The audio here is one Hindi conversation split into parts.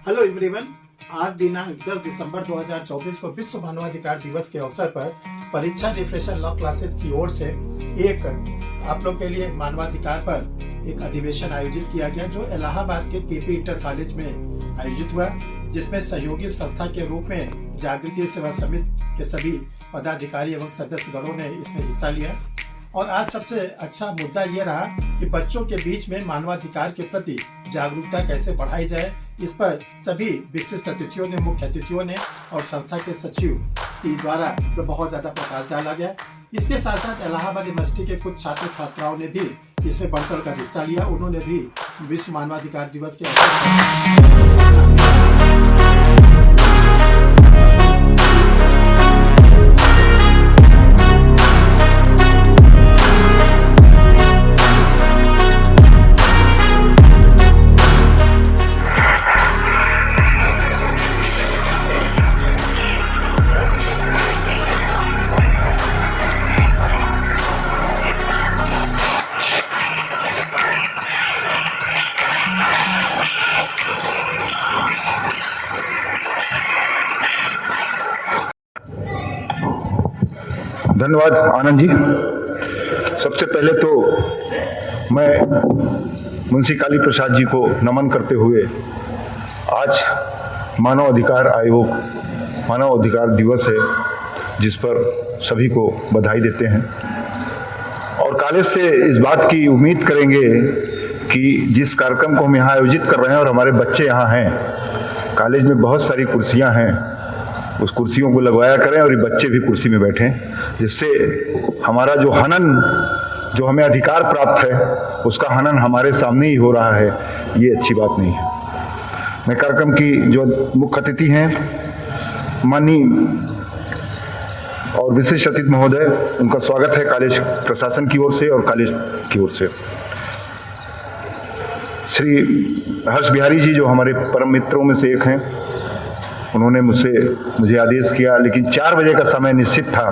Hello everyone. आज दिनांक 10 दिसंबर 2024 को विश्व मानवाधिकार दिवस के अवसर पर परीक्षा रिफ्रेशर लॉ क्लासेस की ओर से एक आप लोग के लिए मानवाधिकार पर एक अधिवेशन आयोजित किया गया, जो इलाहाबाद के केपी इंटर कॉलेज में आयोजित हुआ, जिसमें सहयोगी संस्था के रूप में जागृति सेवा समिति के सभी पदाधिकारी एवं सदस्यगणों ने इसमें हिस्सा लिया। और आज सबसे अच्छा मुद्दा ये रहा कि बच्चों के बीच में मानवाधिकार के प्रति जागरूकता कैसे बढ़ाई जाए। इस पर सभी विशिष्ट अतिथियों ने, मुख्य अतिथियों ने और संस्था के सचिव के द्वारा बहुत ज़्यादा प्रकाश डाला गया। इसके साथ साथ इलाहाबाद यूनिवर्सिटी के कुछ छात्र छात्राओं ने भी इसमें बढ़ चढ़ कर हिस्सा लिया। उन्होंने भी विश्व मानवाधिकार दिवस के अवसर धन्यवाद आनंद जी। सबसे पहले तो मैं मुंशी काली प्रसाद जी को नमन करते हुए आज मानव अधिकार आयोग मानव अधिकार दिवस है, जिस पर सभी को बधाई देते हैं और कॉलेज से इस बात की उम्मीद करेंगे कि जिस कार्यक्रम को हम यहाँ आयोजित कर रहे हैं और हमारे बच्चे यहाँ हैं, कॉलेज में बहुत सारी कुर्सियाँ हैं, उस कुर्सियों को लगवाया करें और ये बच्चे भी कुर्सी में बैठें, जिससे हमारा जो हमें अधिकार प्राप्त है उसका हनन हमारे सामने ही हो रहा है। ये अच्छी बात नहीं है। मैं कार्यक्रम की जो मुख्य अतिथि हैं, माननीय और विशिष्ट अतिथि महोदय, उनका स्वागत है कॉलेज प्रशासन की ओर से और कॉलेज की ओर से। श्री हर्ष बिहारी जी जो हमारे परम मित्रों में से एक हैं, उन्होंने मुझे आदेश किया, लेकिन 4 बजे का समय निश्चित था,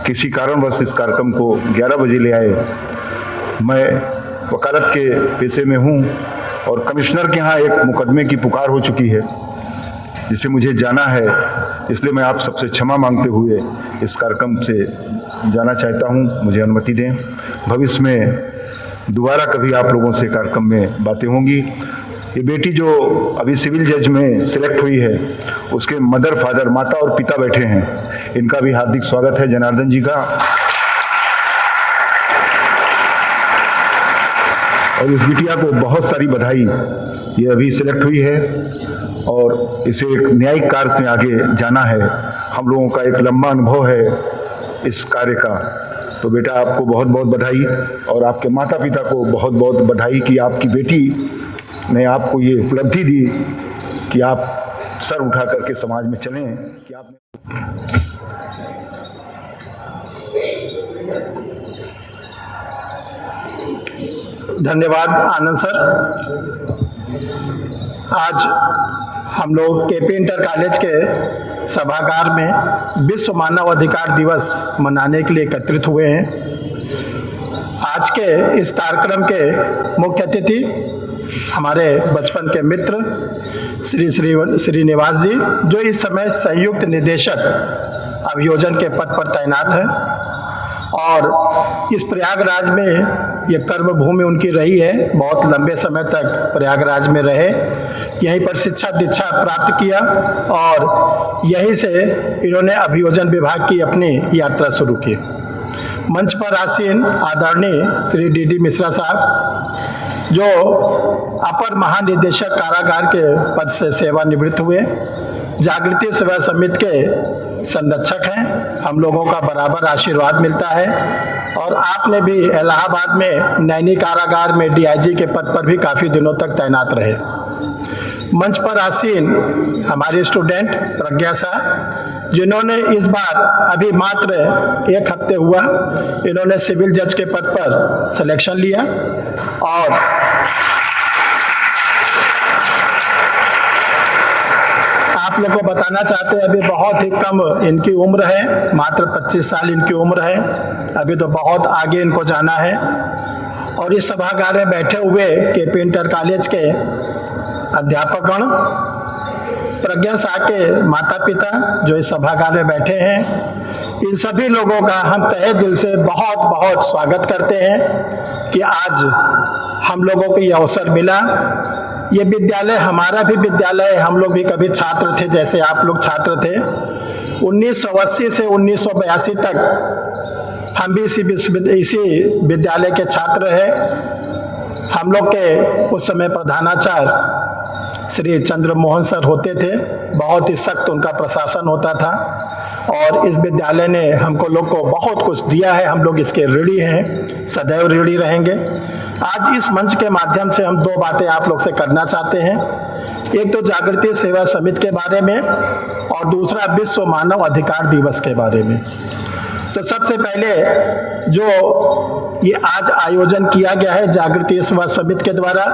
किसी कारणवश इस कार्यक्रम को 11 बजे ले आए। मैं वकालत के पेशे में हूँ और कमिश्नर के यहाँ एक मुकदमे की पुकार हो चुकी है जिसे मुझे जाना है, इसलिए मैं आप सबसे क्षमा मांगते हुए इस कार्यक्रम से जाना चाहता हूँ। मुझे अनुमति दें। भविष्य में दोबारा कभी आप लोगों से कार्यक्रम में बातें होंगी। ये बेटी जो अभी सिविल जज में सिलेक्ट हुई है, उसके मदर फादर, माता और पिता बैठे हैं, इनका भी हार्दिक स्वागत है, जनार्दन जी का। और इस बिटिया को बहुत सारी बधाई। ये अभी सिलेक्ट हुई है और इसे एक न्यायिक कार्य में आगे जाना है। हम लोगों का एक लंबा अनुभव है इस कार्य का, तो बेटा आपको बहुत बहुत बधाई और आपके माता पिता को बहुत बहुत बधाई कि आपकी बेटी ने आपको ये उपलब्धि दी कि आप सर उठा करके समाज में चलें कि आपने। धन्यवाद आनंद सर। आज हम लोग केपी इंटर कॉलेज के सभागार में विश्व मानव अधिकार दिवस मनाने के लिए एकत्रित हुए हैं। आज के इस कार्यक्रम के मुख्य अतिथि हमारे बचपन के मित्र श्री श्रीनिवास जी, जो इस समय संयुक्त निदेशक अभियोजन के पद पर तैनात हैं और इस प्रयागराज में ये कर्म भूमि उनकी रही है। बहुत लंबे समय तक प्रयागराज में रहे, यहीं पर शिक्षा दीक्षा प्राप्त किया और यहीं से इन्होंने अभियोजन विभाग की अपनी यात्रा शुरू की। मंच पर आसीन आदरणीय श्री डी मिश्रा साहब, जो अपर महानिदेशक कारागार के पद से सेवानिवृत्त हुए, जागृति सेवा समिति के संरक्षक हैं। हम लोगों का बराबर आशीर्वाद मिलता है और आपने भी इलाहाबाद में नैनी कारागार में डीआईजी के पद पर भी काफ़ी दिनों तक तैनात रहे। मंच पर आसीन हमारे स्टूडेंट प्रज्ञा शाह, जिन्होंने इस बार अभी मात्र 1 हफ्ते हुआ इन्होंने सिविल जज के पद पर सिलेक्शन लिया और आप लोग को बताना चाहते हैं अभी बहुत ही कम इनकी उम्र है, मात्र 25 साल इनकी उम्र है। अभी तो बहुत आगे इनको जाना है और इस सभागार में बैठे हुए केपी इंटर कॉलेज के अध्यापकगण प्रज्ञा शाह के माता पिता जो इस सभागार में बैठे हैं, इन सभी लोगों का हम तहे दिल से बहुत बहुत स्वागत करते हैं कि आज हम लोगों को ये अवसर मिला। ये विद्यालय हमारा भी विद्यालय है, हम लोग भी कभी छात्र थे जैसे आप लोग छात्र थे। 1980 से 1982 तक हम भी इसी विद्यालय के छात्र हैं। हम लोग के उस समय प्रधानाचार्य श्री चंद्रमोहन सर होते थे, बहुत ही सख्त उनका प्रशासन होता था और इस विद्यालय ने हमको लोग को बहुत कुछ दिया है। हम लोग इसके ऋणी हैं, सदैव ऋणी रहेंगे। आज इस मंच के माध्यम से हम दो बातें आप लोग से करना चाहते हैं, एक तो जागृति सेवा समिति के बारे में और दूसरा विश्व मानव अधिकार दिवस के बारे में। तो सबसे पहले जो ये आज आयोजन किया गया है जागृति सेवा समिति के द्वारा,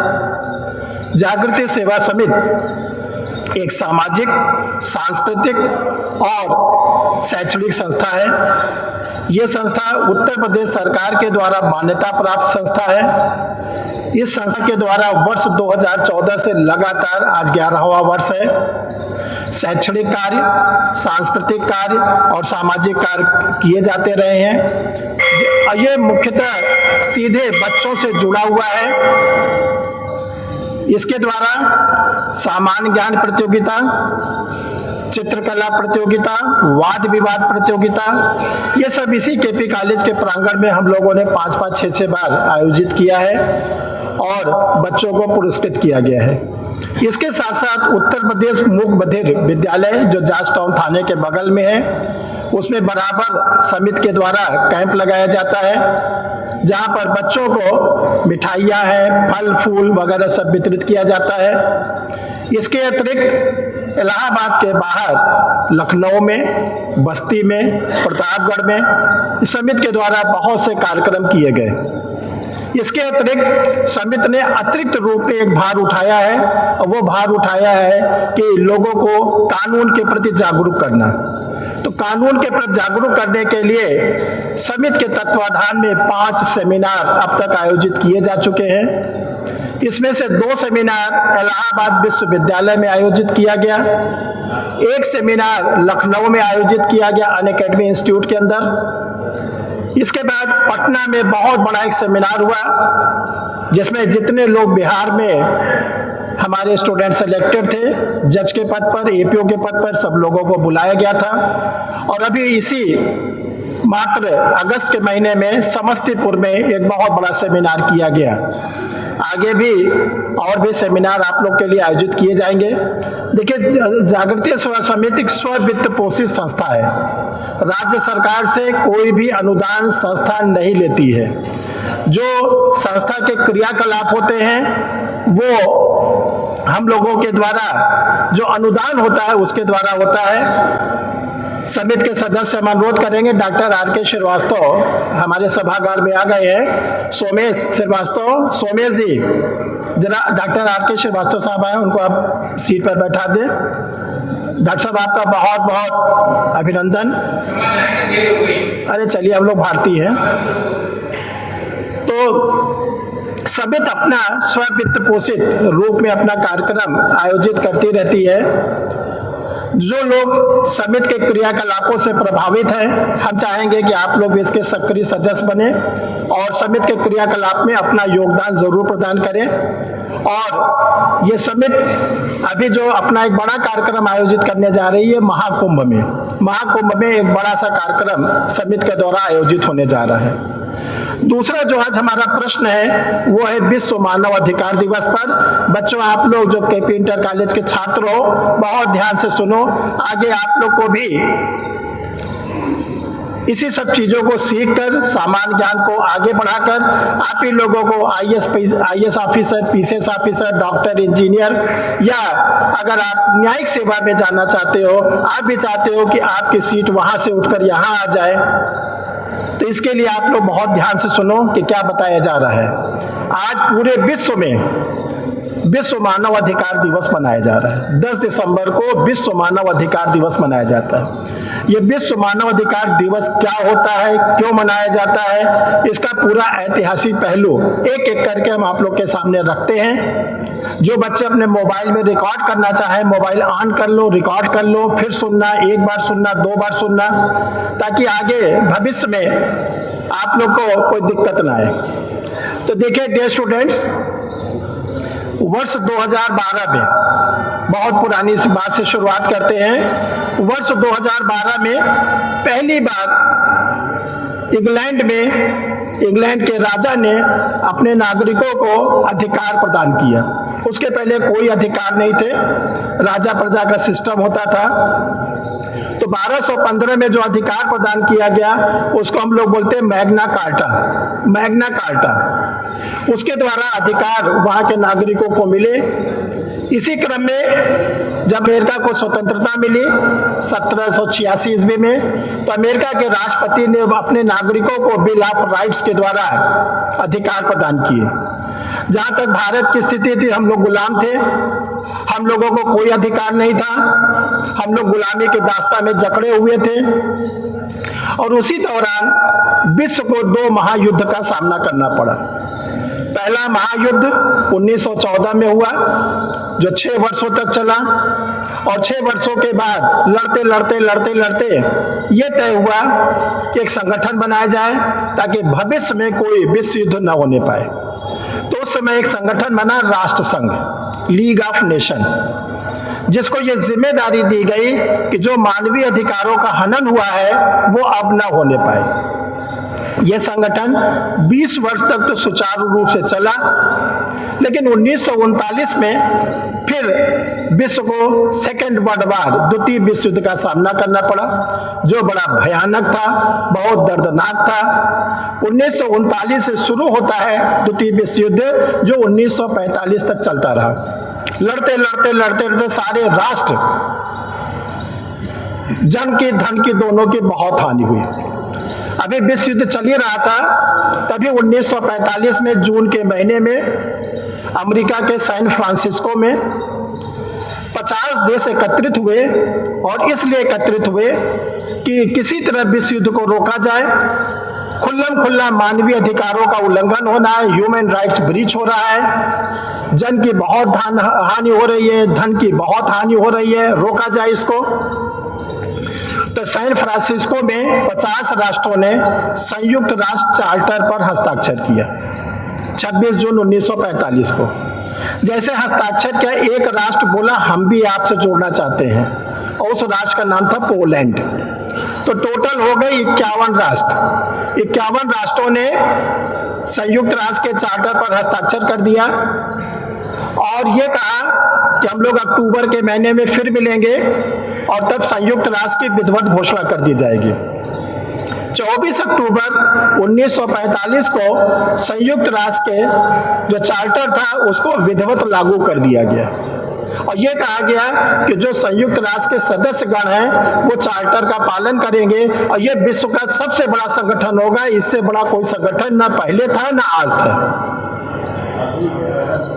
जागृति सेवा समिति एक सामाजिक, सांस्कृतिक और शैक्षणिक संस्था है। ये संस्था उत्तर प्रदेश सरकार के द्वारा मान्यता प्राप्त संस्था है। इस संस्था के द्वारा वर्ष 2014 से लगातार आज 11वां वर्ष है। शैक्षणिक कार्य, सांस्कृतिक कार्य और सामाजिक कार्य किए जाते रहे हैं। ये मुख्यतः सीधे बच्चों से जुड़ा हुआ है। इसके द्वारा सामान्य ज्ञान प्रतियोगिता, चित्रकला प्रतियोगिता, वाद विवाद प्रतियोगिता, ये सब इसी केपी कॉलेज के प्रांगण में हम लोगों ने 5-5, 6-6 बार आयोजित किया है और बच्चों को पुरस्कृत किया गया है। इसके साथ साथ उत्तर प्रदेश मूक बधिर विद्यालय जो जॉर्ज टाउन थाने के बगल में है, उसमें बराबर समिति के द्वारा कैंप लगाया जाता है, जहां पर बच्चों को मिठाइयाँ हैं, फल फूल वगैरह सब वितरित किया जाता है। इसके अतिरिक्त इलाहाबाद के बाहर लखनऊ में, बस्ती में, प्रतापगढ़ में समिति के द्वारा बहुत से कार्यक्रम किए गए। इसके अतिरिक्त समिति ने अतिरिक्त रूप में एक भार उठाया है और वो भार उठाया है कि लोगों को कानून के प्रति जागरूक करना। तो कानून के प्रति जागरूक करने के लिए समिति के तत्वाधान में 5 सेमिनार अब तक आयोजित किए जा चुके हैं। इसमें से 2 सेमिनार इलाहाबाद विश्वविद्यालय में आयोजित किया गया, 1 सेमिनार लखनऊ में आयोजित किया गया अनअकैडमी इंस्टीट्यूट के अंदर। इसके बाद पटना में बहुत बड़ा एक सेमिनार हुआ जिसमें जितने लोग बिहार में हमारे स्टूडेंट सेलेक्टेड थे जज के पद पर, एपीओ के पद पर, सब लोगों को बुलाया गया था। और अभी इसी मात्र अगस्त के महीने में समस्तीपुर में एक बहुत बड़ा सेमिनार किया गया। आगे भी और भी सेमिनार आप लोग के लिए आयोजित किए जाएंगे। देखिए, जागृति सेवा समिति स्व वित्त पोषित संस्था है। राज्य सरकार से कोई भी अनुदान संस्था नहीं लेती है। जो संस्था के क्रियाकलाप होते हैं वो हम लोगों के द्वारा जो अनुदान होता है उसके द्वारा होता है। समिति के सदस्य हम अनुरोध करेंगे, डॉक्टर आर.के. श्रीवास्तव हमारे सभागार में आ गए हैं। सोमेश श्रीवास्तव, सोमेश जी जरा डॉक्टर आर.के. श्रीवास्तव साहब आए, उनको आप सीट पर बैठा दें। डॉक्टर साहब आपका बहुत बहुत अभिनंदन। अरे चलिए, हम लोग भारतीय हैं। तो समिति अपना स्ववित्त पोषित रूप में अपना कार्यक्रम आयोजित करती रहती है। जो लोग समिति के क्रियाकलापों से प्रभावित हैं, हम चाहेंगे कि आप लोग भी इसके सक्रिय सदस्य बने और समिति के क्रियाकलाप में अपना योगदान जरूर प्रदान करें। और ये समिति अभी जो अपना एक बड़ा कार्यक्रम आयोजित करने जा रही है महाकुंभ में एक बड़ा सा कार्यक्रम समिति के द्वारा आयोजित होने जा रहा है। दूसरा जो आज हमारा प्रश्न है वो है विश्व मानव अधिकार दिवस पर। बच्चों, आप लोग जो केपी इंटर कॉलेज के छात्र हो, बहुत ध्यान से सुनो। आगे आप लोग को भी इसी सब चीजों को सीखकर सामान्य ज्ञान को आगे बढ़ाकर आप ही लोगों को IAS officer, PCS officer, doctor, engineer या अगर आप न्यायिक सेवा में जाना चाहते हो, आप भी चाहते हो कि आपकी सीट वहां से उठकर यहाँ आ जाए, तो इसके लिए आप लोग बहुत ध्यान से सुनो कि क्या बताया जा रहा है। आज पूरे विश्व में विश्व मानव अधिकार दिवस मनाया जा रहा है। 10 दिसंबर को विश्व मानव अधिकार दिवस मनाया जाता है। ये विश्व मानव अधिकार दिवस क्या होता है, क्यों मनाया जाता है, इसका पूरा ऐतिहासिक पहलू एक एक करके हम आप लोग के सामने रखते हैं। जो बच्चे अपने मोबाइल में रिकॉर्ड करना चाहे, मोबाइल ऑन कर लो, रिकॉर्ड कर लो, फिर सुनना, एक बार सुनना, 2 बार सुनना, ताकि आगे भविष्य में आप लोग को कोई दिक्कत ना आए। तो देखिए डियर स्टूडेंट्स, वर्ष 2012 में, बहुत पुरानी सी बात से शुरुआत करते हैं। वर्ष 2012 में पहली बार इंग्लैंड के राजा ने अपने नागरिकों को अधिकार प्रदान किया। उसके पहले कोई अधिकार नहीं थे, राजा प्रजा का सिस्टम होता था। तो 1215 में जो अधिकार प्रदान किया गया उसको हम लोग बोलते हैं मैग्ना कार्टा। उसके द्वारा अधिकार वहां के नागरिकों को मिले। इसी क्रम में जब अमेरिका को स्वतंत्रता मिली 1786 ईस्वी में, तो अमेरिका के राष्ट्रपति ने अपने नागरिकों को बिल ऑफ राइट्स के द्वारा अधिकार प्रदान किए। जहां तक भारत की स्थिति थी, हम लोग गुलाम थे, हम लोगों को कोई अधिकार नहीं था, हम लोग गुलामी के दास्ता में जकड़े हुए थे। और उसी दौरान विश्व को 2 महायुद्ध का सामना करना पड़ा। पहला महायुद्ध 1914 में हुआ, जो 6 वर्षों तक चला, और 6 वर्षों के बाद लड़ते ये तय हुआ कि एक संगठन बनाया जाए ताकि भविष्य में कोई विश्व युद्ध न होने पाए। तो उस समय एक संगठन बना, राष्ट्र संघ, लीग ऑफ नेशन, जिसको ये जिम्मेदारी दी गई कि जो मानवीय अधिकारों का हनन हुआ है वो अब न होने पाए। यह संगठन 20 वर्ष तक तो सुचारू रूप से चला, लेकिन 1939 में फिर विश्व को सेकेंड वर्ल्ड वार, द्वितीय विश्व युद्ध का सामना करना पड़ा, जो बड़ा भयानक था, बहुत दर्दनाक था। 1939 से शुरू होता है द्वितीय विश्व युद्ध, जो 1945 तक चलता रहा। लड़ते सारे राष्ट्र, जन की धन की दोनों की बहुत हानि हुई। अभी विश्व युद्ध चल ही रहा था, तभी 1945 में जून के महीने में अमेरिका के सैन फ्रांसिस्को में 50 देश एकत्रित हुए, और इसलिए एकत्रित हुए कि किसी तरह विश्व युद्ध को रोका जाए। खुल्ला मानवीय अधिकारों का उल्लंघन होना है, ह्यूमन राइट्स ब्रीच हो रहा है, जन की बहुत हानि हो रही है, धन की बहुत हानि हो रही है, रोका जाए इसको। तो सैन फ्रांसिस्को में 50 राष्ट्रों ने संयुक्त राष्ट्र चार्टर पर हस्ताक्षर किया 26 जून 1945 को। जैसे हस्ताक्षर किया, एक राष्ट्र बोला हम भी आपसे जोड़ना चाहते हैं, और उस राष्ट्र का नाम था पोलैंड। तो टोटल हो गए 51 राष्ट्र। 51 राष्ट्रों ने संयुक्त राष्ट्र के चार्टर पर हस्ताक्षर कर दिया, और ये कहा कि हम लोग अक्टूबर के महीने में फिर मिलेंगे, और तब संयुक्त राष्ट्र की विधिवत घोषणा कर दी जाएगी। 24 अक्टूबर 1945 को संयुक्त राष्ट्र के जो चार्टर था उसको विधिवत लागू कर दिया गया, और ये कहा गया कि जो संयुक्त राष्ट्र के सदस्यगण हैं वो चार्टर का पालन करेंगे, और ये विश्व का सबसे बड़ा संगठन होगा। इससे बड़ा कोई संगठन ना पहले था ना आज था।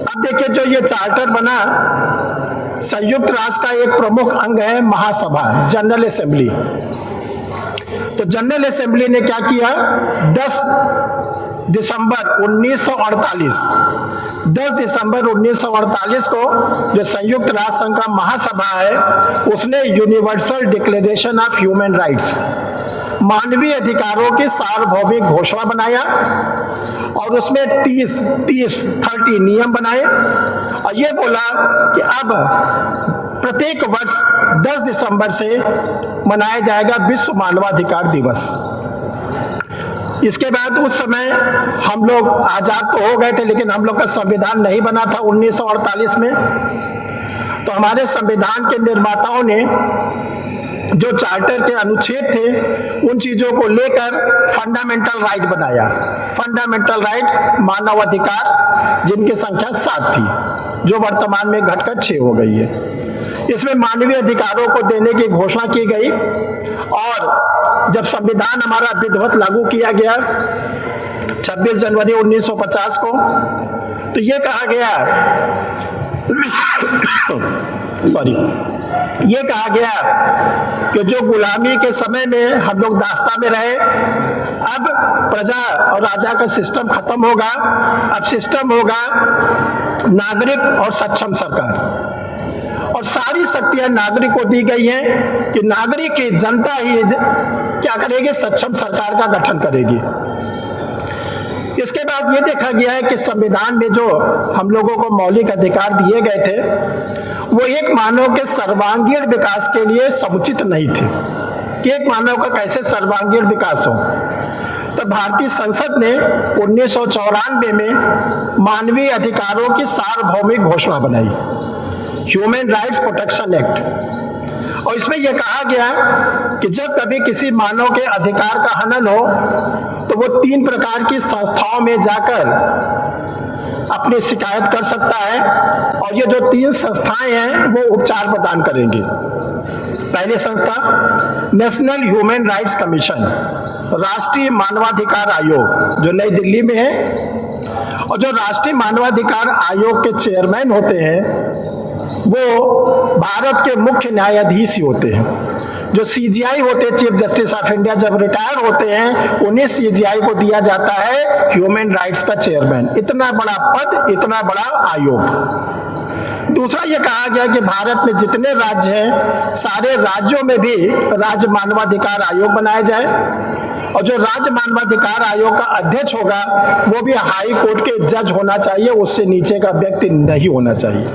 अब देखिए, जो ये चार्टर बना, संयुक्त राष्ट्र का एक प्रमुख अंग है महासभा, जनरल असेंबली। तो जनरल असेंबली ने क्या किया, 10 दिसंबर 1948 को जो संयुक्त राष्ट्र संघ का महासभा है, उसने universal declaration of human rights, मानवीय अधिकारों की सार्वभौमिक घोषणा बनाया, और उसमें 30 नियम बनाए, और ये बोला कि अब प्रत्येक वर्ष 10 दिसंबर से मनाया जाएगा विश्व मानवाधिकार दिवस। इसके बाद उस समय हम लोग आजाद तो हो गए थे, लेकिन हम लोग का संविधान नहीं बना था 1948 में। तो हमारे संविधान के निर्माताओं ने जो चार्टर के अनुच्छेद थे उन चीजों को लेकर फंडामेंटल राइट बनाया। फंडामेंटल राइट मानव अधिकार, जिनकी संख्या 7 थी, जो वर्तमान में घटकर 6 हो गई है। इसमें मानवीय अधिकारों को देने की घोषणा की गई, और जब संविधान हमारा विधिवत लागू किया गया 26 जनवरी 1950 को, तो ये कहा गया सॉरी, ये कहा गया कि जो गुलामी के समय में हम लोग दास्ता में रहे, अब प्रजा और राजा का सिस्टम खत्म होगा, अब सिस्टम होगा नागरिक और सक्षम सरकार, और सारी शक्तियां नागरिक को दी गई हैं कि नागरिक की जनता ही क्या करेगी, सक्षम सरकार का गठन करेगी। इसके बाद ये देखा गया है कि संविधान में जो हम लोगों को मौलिक अधिकार दिए गए थे वो एक मानव के सर्वांगीण विकास के लिए समुचित नहीं थे कि एक मानव का कैसे सर्वांगीण विकास हो। तो भारतीय संसद ने 1994 में मानवीय अधिकारों की सार्वभौमिक घोषणा बनाई, ह्यूमन राइट्स प्रोटेक्शन एक्ट, और इसमें यह कहा गया कि जब कभी किसी मानव के अधिकार का हनन हो तो वो 3 प्रकार की संस्थाओं में जाकर अपनी शिकायत कर सकता है, और ये जो 3 संस्थाएं हैं वो उपचार प्रदान करेंगी। पहली संस्था नेशनल ह्यूमन राइट्स कमीशन, राष्ट्रीय मानवाधिकार आयोग जो नई दिल्ली में है, और जो राष्ट्रीय मानवाधिकार आयोग के चेयरमैन होते हैं वो भारत के मुख्य न्यायाधीश ही होते हैं। जो सीजीआई होते हैं, चीफ जस्टिस ऑफ इंडिया, जब रिटायर होते हैं उन्हें सीजीआई को दिया जाता है ह्यूमन राइट्स का चेयरमैन। इतना बड़ा पद, इतना बड़ा आयोग। दूसरा ये कहा गया कि भारत में जितने राज्य हैं सारे राज्यों में भी राज्य मानवाधिकार आयोग बनाया जाए, और जो राज्य मानवाधिकार आयोग का अध्यक्ष होगा वो भी हाई कोर्ट के जज होना चाहिए, उससे नीचे का व्यक्ति नहीं होना चाहिए।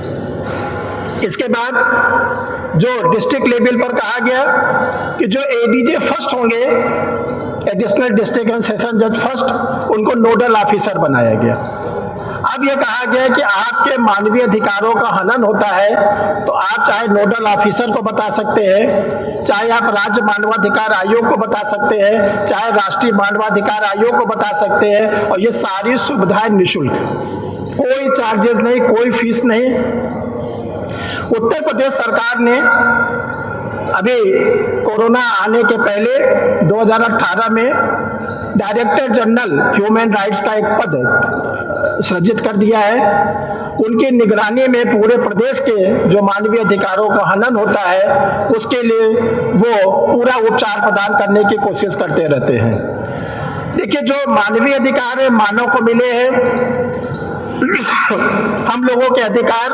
इसके बाद जो डिस्ट्रिक्ट लेवल पर कहा गया कि जो एडीजे फर्स्ट होंगे, एडिशनल डिस्ट्रिक्ट एंड सेशन जज फर्स्ट, उनको नोडल ऑफिसर बनाया गया। अब यह कहा गया कि आपके मानवीय अधिकारों का हनन होता है तो आप चाहे नोडल ऑफिसर को बता सकते हैं, चाहे आप राज्य मानवाधिकार आयोग को बता सकते हैं, चाहे राष्ट्रीय मानवाधिकार आयोग को बता सकते हैं, और ये सारी सुविधाएं निःशुल्क, कोई चार्जेस नहीं, कोई फीस नहीं। उत्तर प्रदेश सरकार ने अभी कोरोना आने के पहले 2018 में डायरेक्टर जनरल ह्यूमन राइट्स का एक पद सृजित कर दिया है। उनकी निगरानी में पूरे प्रदेश के जो मानवीय अधिकारों का हनन होता है उसके लिए वो पूरा उपचार प्रदान करने की कोशिश करते रहते हैं। देखिए, जो मानवीय अधिकार है मानव को मिले हैं, हम लोगों के अधिकार,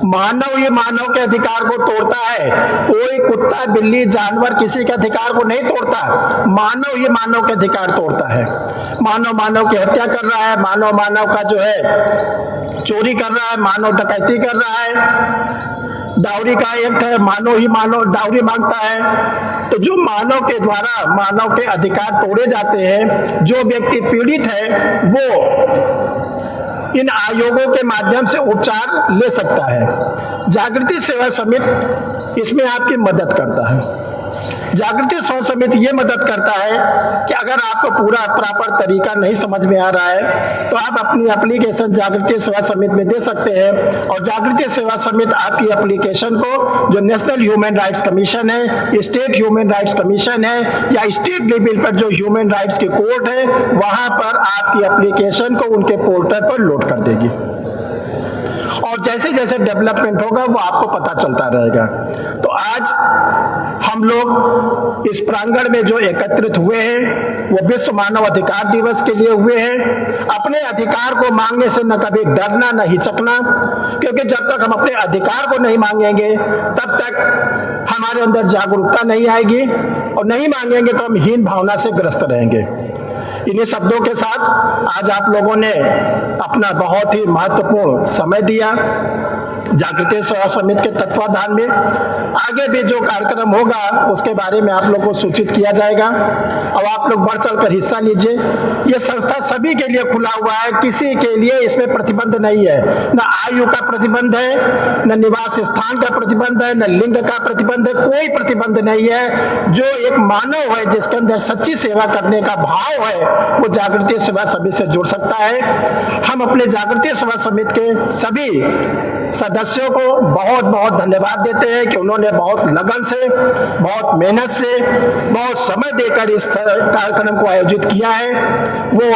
मानव ये मानव के अधिकार को तोड़ता है। कोई कुत्ता, बिल्ली, जानवर किसी के अधिकार को नहीं तोड़ता, मानव ये मानव के अधिकार तोड़ता है। मानव मानव की हत्या कर रहा है, मानव मानव का जो है चोरी कर रहा है, मानव डकैती कर रहा है, डाउरी का एक्ट है, मानव ही मानव डाउरी मांगता है। तो जो मानव के द्वारा मानव के अधिकार तोड़े जाते हैं, जो व्यक्ति पीड़ित है वो इन आयोगों के माध्यम से उपचार ले सकता है। जागृति सेवा समिति इसमें आपकी मदद करता है। जागृति सेवा समिति ये मदद करता है कि अगर आपको पूरा प्रॉपर तरीका नहीं समझ में आ रहा है तो आप अपनी एप्लीकेशन जागृति सेवा समिति में दे सकते हैं, और जागृति सेवा समिति आपकी एप्लीकेशन को जो नेशनल ह्यूमन राइट्स कमीशन है, स्टेट ह्यूमन राइट्स कमीशन है, या स्टेट लेवल पर जो ह्यूमन राइट्स की कोर्ट है वहां पर आपकी एप्लीकेशन को उनके पोर्टल पर लोड कर देगी, और जैसे जैसे डेवलपमेंट होगा वो आपको पता चलता रहेगा। तो आज हम लोग इस प्रांगण में जो एकत्रित हुए हैं वो विश्व मानव अधिकार दिवस के लिए हुए हैं। अपने अधिकार को मांगने से न कभी डरना न हिचकना, क्योंकि जब तक हम अपने अधिकार को नहीं मांगेंगे तब तक हमारे अंदर जागरूकता नहीं आएगी, और नहीं मांगेंगे तो हम हीन भावना से ग्रस्त रहेंगे। इन्हीं शब्दों के साथ आज आप लोगों ने अपना बहुत ही महत्वपूर्ण समय दिया जागृति सेवा समिति के तत्वाधान में। आगे भी जो कार्यक्रम होगा उसके बारे में आप लोग को सूचित किया जाएगा, और आप लोग बढ़ चढ़ कर हिस्सा लीजिए। ये संस्था सभी के लिए खुला हुआ है, किसी के लिए इसमें प्रतिबंध नहीं है, न आयु का प्रतिबंध है, न निवास स्थान का प्रतिबंध है, न लिंग का प्रतिबंध है, कोई प्रतिबंध नहीं है। जो एक मानव है जिसके अंदर सच्ची सेवा करने का भाव है वो जागृति सेवा समिति से जुड़ सकता है। हम अपने जागृति सेवा समिति के सभी सदस्यों को बहुत बहुत धन्यवाद देते हैं कि उन्होंने बहुत लगन से, बहुत मेहनत से, बहुत समय देकर इस कार्यक्रम को आयोजित किया है। वो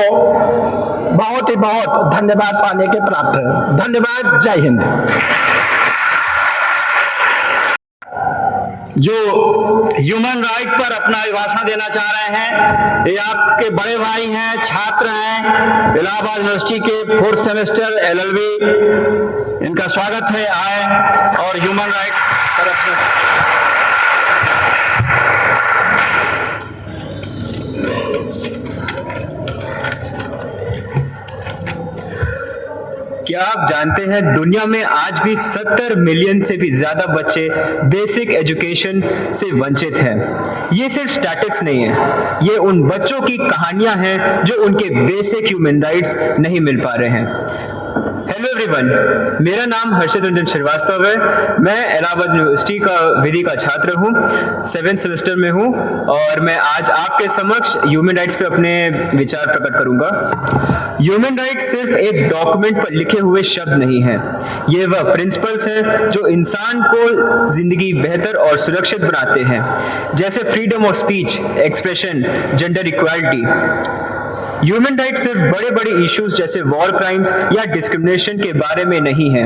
बहुत ही बहुत धन्यवाद पाने के प्राप्त है। धन्यवाद। जय हिंद। जो ह्यूमन राइट पर अपना भाषण देना चाह रहे हैं, ये आपके बड़े भाई हैं, छात्र हैं, इलाहाबाद यूनिवर्सिटी के 4th सेमेस्टर LLB। इनका स्वागत है, आए और ह्यूमन राइट पर अपने क्या आप जानते हैं दुनिया में आज भी 70 मिलियन से भी ज्यादा बच्चे बेसिक एजुकेशन से वंचित हैं। ये सिर्फ स्टैटिस्टिक्स नहीं है, ये उन बच्चों की कहानियां हैं जो उनके बेसिक ह्यूमन राइट्स नहीं मिल पा रहे हैं। हेलो एवरीवन, मेरा नाम हर्षित रंजन श्रीवास्तव है। मैं इलाहाबाद यूनिवर्सिटी का विधि का छात्र हूँ, 7th सेमेस्टर में हूँ और मैं आज आपके समक्ष ह्यूमन राइट्स पे अपने विचार प्रकट करूंगा। ह्यूमन राइट्स सिर्फ एक डॉक्यूमेंट पर लिखे हुए शब्द नहीं है, ये वह प्रिंसिपल्स हैं जो इंसान को जिंदगी बेहतर और सुरक्षित बनाते हैं, जैसे freedom of speech, expression, gender equality. Human rights सिर्फ बड़े बड़े इश्यूज जैसे वॉर क्राइम्स या डिस्क्रिमिनेशन के बारे में नहीं है,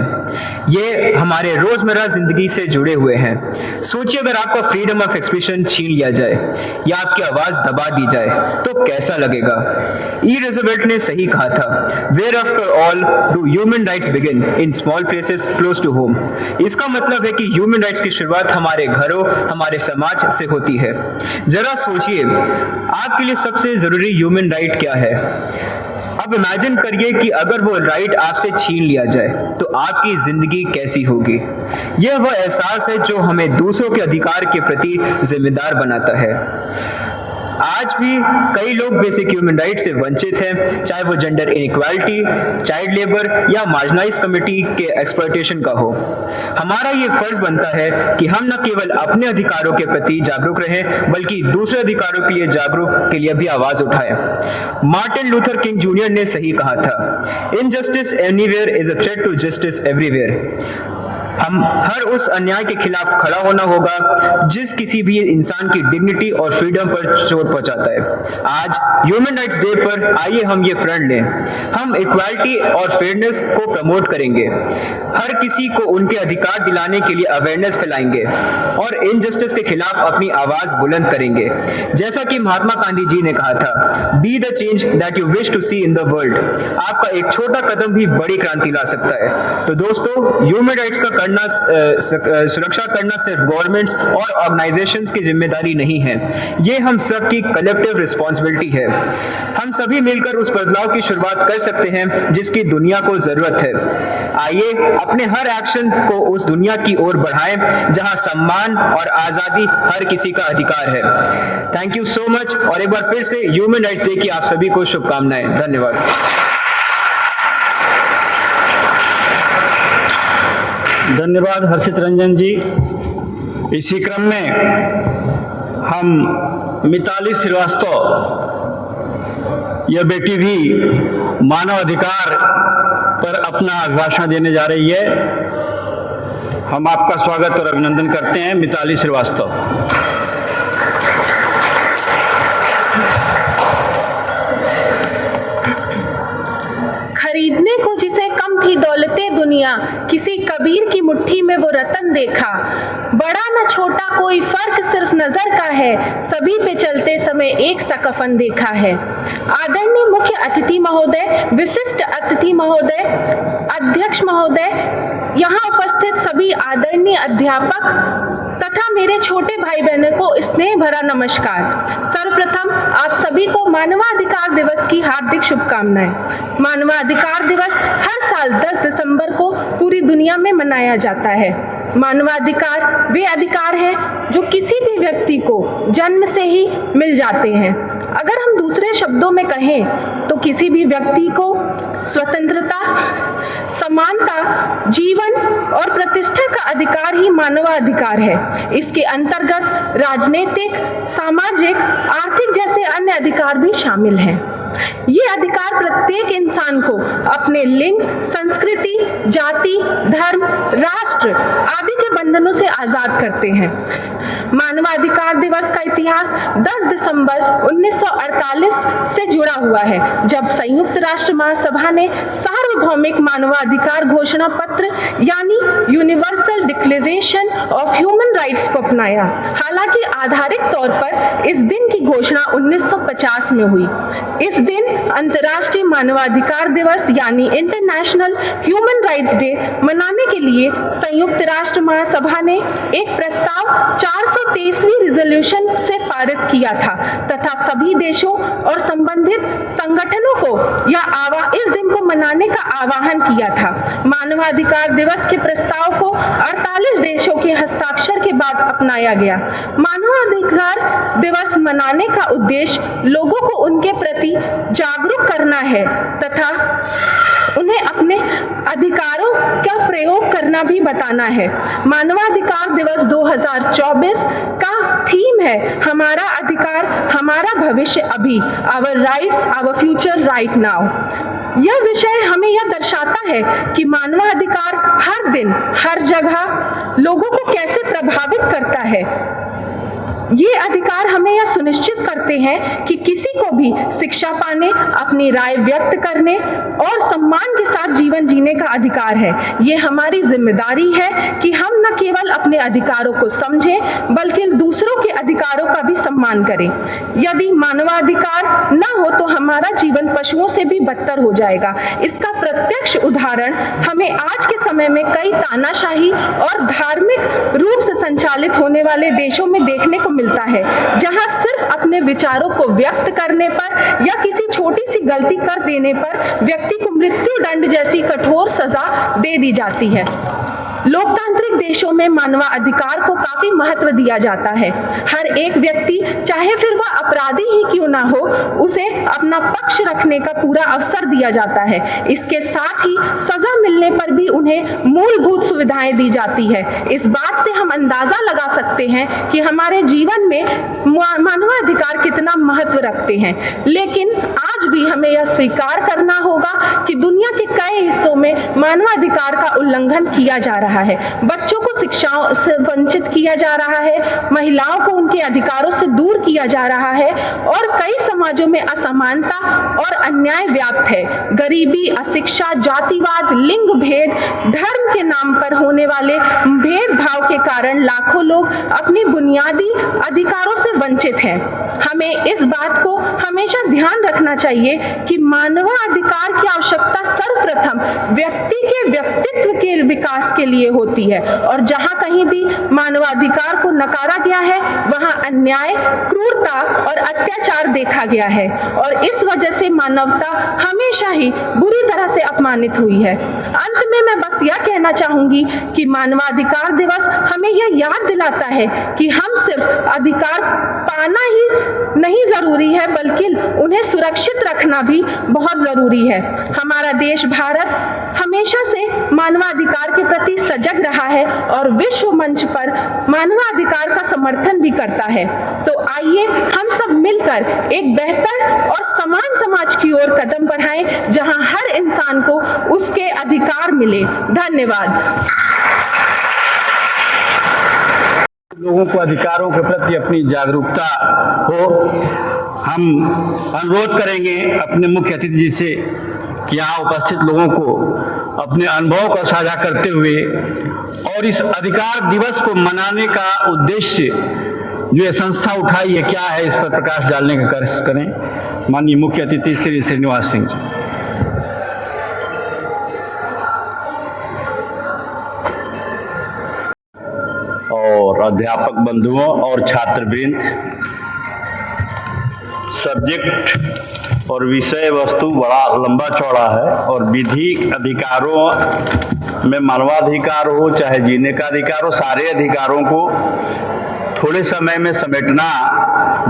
ये हमारे रोजमर्रा जिंदगी से जुड़े हुए हैं। सोचिए अगर आपका फ्रीडम ऑफ एक्सप्रेशन छीन लिया जाए या आपकी आवाज दबा दी जाए तो कैसा लगेगा। ई रूजवेल्ट ने सही कहा था, where after all do human rights begin, in small places close to home. इसका मतलब है कि ह्यूमन राइट्स की शुरुआत हमारे घरों, हमारे समाज से होती है। जरा सोचिए आपके लिए सबसे जरूरी ह्यूमन राइट क्या है। अब इमेजिन करिए कि अगर वो राइट आपसे छीन लिया जाए तो आपकी जिंदगी कैसी होगी। यह वह एहसास है जो हमें दूसरों के अधिकार के प्रति जिम्मेदार बनाता है। आज भी कई लोग बेसिक ह्यूमन राइट से वंचित हैं, चाहे वो जेंडर इनइक्वालिटी, चाइल्ड लेबर या मार्जिनाइज्ड कम्युनिटी के एक्सप्लॉयटेशन का हो। हमारा ये फर्ज बनता है कि हम न केवल अपने अधिकारों के प्रति जागरूक रहें बल्कि दूसरे अधिकारों के लिए जागरूक के लिए भी आवाज उठाएं। मार्टिन लूथर किंग जूनियर ने सही कहा था, injustice anywhere is a threat to justice everywhere. हम हर उस अन्याय के खिलाफ खड़ा होना होगा जिस किसी भी इंसान की डिग्निटी और फ्रीडम पर चोट पहुंचाता है। आज ह्यूमन राइट्स डे पर आइए हम ये प्रण लें, हम इक्वालिटी और फेयरनेस को प्रमोट करेंगे, हर किसी को उनके अधिकार दिलाने के लिए अवेयरनेस फैलाएंगे और इनजस्टिस के खिलाफ अपनी आवाज बुलंद करेंगे। जैसा कि महात्मा गांधी जी ने कहा था, be the change that you wish to see in the world. आपका एक छोटा कदम भी बड़ी क्रांति ला सकता है। तो दोस्तों, ह्यूमन राइट्स का सुरक्षा करना सिर्फ गवर्नमेंट्स और ऑर्गेनाइजेशंस की जिम्मेदारी नहीं है, ये हम सब की कलेक्टिव रिस्पॉन्सिबिलिटी है। हम सभी मिलकर उस बदलाव की शुरुआत कर सकते हैं जिसकी दुनिया को जरूरत है। आइए अपने हर एक्शन को उस दुनिया की ओर बढ़ाएं जहां सम्मान और आजादी हर किसी का अधिकार है। थैंक यू सो मच और एक बार फिर से ह्यूमन राइट्स डे की आप सभी को शुभकामनाएं। धन्यवाद। धन्यवाद हर्षित रंजन जी। इसी क्रम में हम मिताली श्रीवास्तव, यह बेटी भी मानव अधिकार पर अपना भाषण देने जा रही है। हम आपका स्वागत और अभिनंदन करते हैं मिताली श्रीवास्तव। खरीदने को जिसे कम थी दौलते दुनिया, किसी कबीर की मुट्ठी में वो रतन देखा। बड़ा न छोटा कोई फर्क सिर्फ नजर का है, सभी पे चलते समय एक सा कफन देखा है। आदरणीय मुख्य अतिथि महोदय, विशिष्ट अतिथि महोदय, अध्यक्ष महोदय, यहाँ उपस्थित सभी आदरणीय अध्यापक तथा मेरे छोटे भाई बहनों को स्नेह भरा नमस्कार। सर्वप्रथम आप सभी को मानवाधिकार दिवस की हार्दिक शुभकामनाएं। मानवाधिकार दिवस हर साल 10 दिसंबर को पूरी दुनिया में मनाया जाता है। मानवाधिकार वे अधिकार हैं जो किसी भी व्यक्ति को जन्म से ही मिल जाते हैं। अगर हम दूसरे शब्दों में कहें तो किसी भी व्यक्ति को स्वतंत्रता, समानता, जीवन और प्रतिष्ठा का अधिकार ही मानवाधिकार है। इसके अंतर्गत राजनीतिक, सामाजिक, आर्थिक जैसे अन्य अधिकार भी शामिल हैं। ये अधिकार प्रत्येक इंसान को अपने लिंग, संस्कृति, जाति, धर्म, राष्ट्र आदि के बंधनों से आजाद करते हैं। मानवाधिकार दिवस का इतिहास 10 दिसंबर 1948 से जुड़ा हुआ है, जब संयुक्त राष्ट्र महासभा ने सार्वभौमिक मानवाधिकार घोषणा पत्र यानी universal declaration of human rights को अपनाया। हालांकि आधारिक तौर पर इस दिन की घोषणा 1950 में हुई। इस दिन अंतर्राष्ट्रीय मानवाधिकार दिवस यानी इंटरनेशनल ह्यूमन राइट्स डे मनाने के लिए संयुक्त राष्ट्र महासभा ने एक प्रस्ताव 423वीं रिजोल्यूशन से पारित किया था तथा सभी देशों और संबंधित संगठनों को इस दिन को मनाने का आह्वान किया था। मानवाधिकार दिवस के प्रस्ताव को 48 देशों के हस्ताक्षर के बाद अपनाया गया। मानवाधिकार दिवस मनाने का उद्देश्य लोगों को उनके प्रति जागरूक करना है तथा उन्हें अपने अधिकारों का प्रयोग करना भी बताना है। मानवाधिकार दिवस 2024 का थीम है हमारा अधिकार हमारा भविष्य अभी, our rights our future right now. यह विषय हमें यह दर्शाता है कि मानवाधिकार हर दिन हर जगह लोगों को कैसे प्रभावित करता है। ये अधिकार हमें यह सुनिश्चित करते हैं कि किसी को भी शिक्षा पाने, अपनी राय व्यक्त करने और सम्मान के साथ जीवन जीने का अधिकार है। ये हमारी जिम्मेदारी है कि हम न केवल अपने अधिकारों को समझें बल्कि दूसरों के अधिकारों का भी सम्मान करें। यदि मानवाधिकार न हो तो हमारा जीवन पशुओं से भी बदतर हो जाएगा। इसका प्रत्यक्ष उदाहरण हमें आज के समय में कई तानाशाही और धार्मिक रूप से संचालित होने वाले देशों में देखने को मिलता है, जहां सिर्फ अपने विचारों को व्यक्त करने पर या किसी छोटी सी गलती कर देने पर व्यक्ति को मृत्यु दंड जैसी कठोर सजा दे दी जाती है। लोकतांत्रिक देशों में मानवाधिकार को काफी महत्व दिया जाता है। हर एक व्यक्ति चाहे फिर वह अपराधी ही क्यों ना हो, उसे अपना पक्ष रखने का पूरा अवसर दिया जाता है। इसके साथ ही सजा मिलने पर भी उन्हें मूलभूत सुविधाएं दी जाती है। इस बात से हम अंदाजा लगा सकते हैं कि हमारे जीवन में मानवाधिकार कितना महत्व रखते हैं। लेकिन आज भी हमें यह स्वीकार करना होगा कि दुनिया के कई हिस्सों में मानवाधिकार का उल्लंघन किया जा रहा है। बच्चों को शिक्षाओं से वंचित किया जा रहा है, महिलाओं को उनके अधिकारों से दूर किया जा रहा है और कई समाजों में असमानता और अन्याय व्याप्त है। गरीबी, अशिक्षा, जातिवाद, लिंग भेद, धर्म के नाम पर होने वाले भेदभाव के कारण लाखों लोग अपनी बुनियादी अधिकारों से वंचित हैं। हमें इस बात को हमेशा ध्यान रखना चाहिए कि मानवाधिकार की आवश्यकता सर्वप्रथम व्यक्ति के व्यक्तित्व के विकास के लिए होती है और जहां कहीं भी मानवाधिकार को नकारा गया है वहां अन्याय, क्रूरता और अत्याचार देखा गया है और इस वजह से मानवता हमेशा ही बुरी तरह से अपमानित हुई है। अंत में मैं बस यह कहना चाहूंगी कि मानवाधिकार दिवस हमें यह याद दिलाता है कि हम सिर्फ अधिकार पाना ही नहीं जरूरी है बल्कि उन्हें सुरक्षित रखना भी बहुत जरूरी है। हमारा देश भारत हमेशा से मानवाधिकार के प्रति सजग रहा है और विश्व मंच पर मानवाधिकार का समर्थन भी करता है। तो आइए हम सब मिलकर एक बेहतर और समान समाज की ओर कदम बढ़ाएं जहां हर इंसान को उसके अधिकार मिले। धन्यवाद। लोगों को अधिकारों के प्रति अपनी जागरूकता हो। हम अनुरोध करेंगे अपने मुख्य अतिथि जी से कि यहाँ उपस्थित लोगों को अपने अनुभव को साझा करते हुए और इस अधिकार दिवस को मनाने का उद्देश्य जो ये संस्था उठाई है क्या है, इस पर प्रकाश डालने का कोशिश करें। माननीय मुख्य अतिथि श्री श्रीनिवास सिंह जी। और अध्यापक बंधुओं और छात्रवृंद, सब्जेक्ट और विषय वस्तु बड़ा लंबा चौड़ा है और विधिक अधिकारों में मानवाधिकार हो चाहे जीने का अधिकार हो, सारे अधिकारों को थोड़े समय में समेटना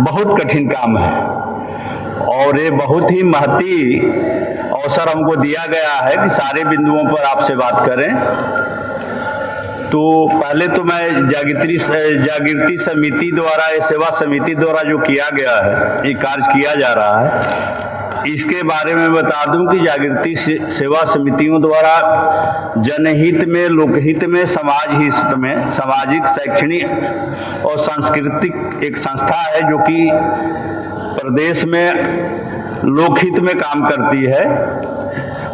बहुत कठिन काम है और ये बहुत ही महती अवसर हमको दिया गया है कि सारे बिंदुओं पर आपसे बात करें। तो पहले तो मैं जागृति समिति द्वारा, सेवा समिति द्वारा जो किया गया है, ये कार्य किया जा रहा है, इसके बारे में बता दूं कि जागृति सेवा समितियों द्वारा जनहित में, लोकहित में, समाज हित में सामाजिक, शैक्षणिक और सांस्कृतिक एक संस्था है जो कि प्रदेश में लोकहित में काम करती है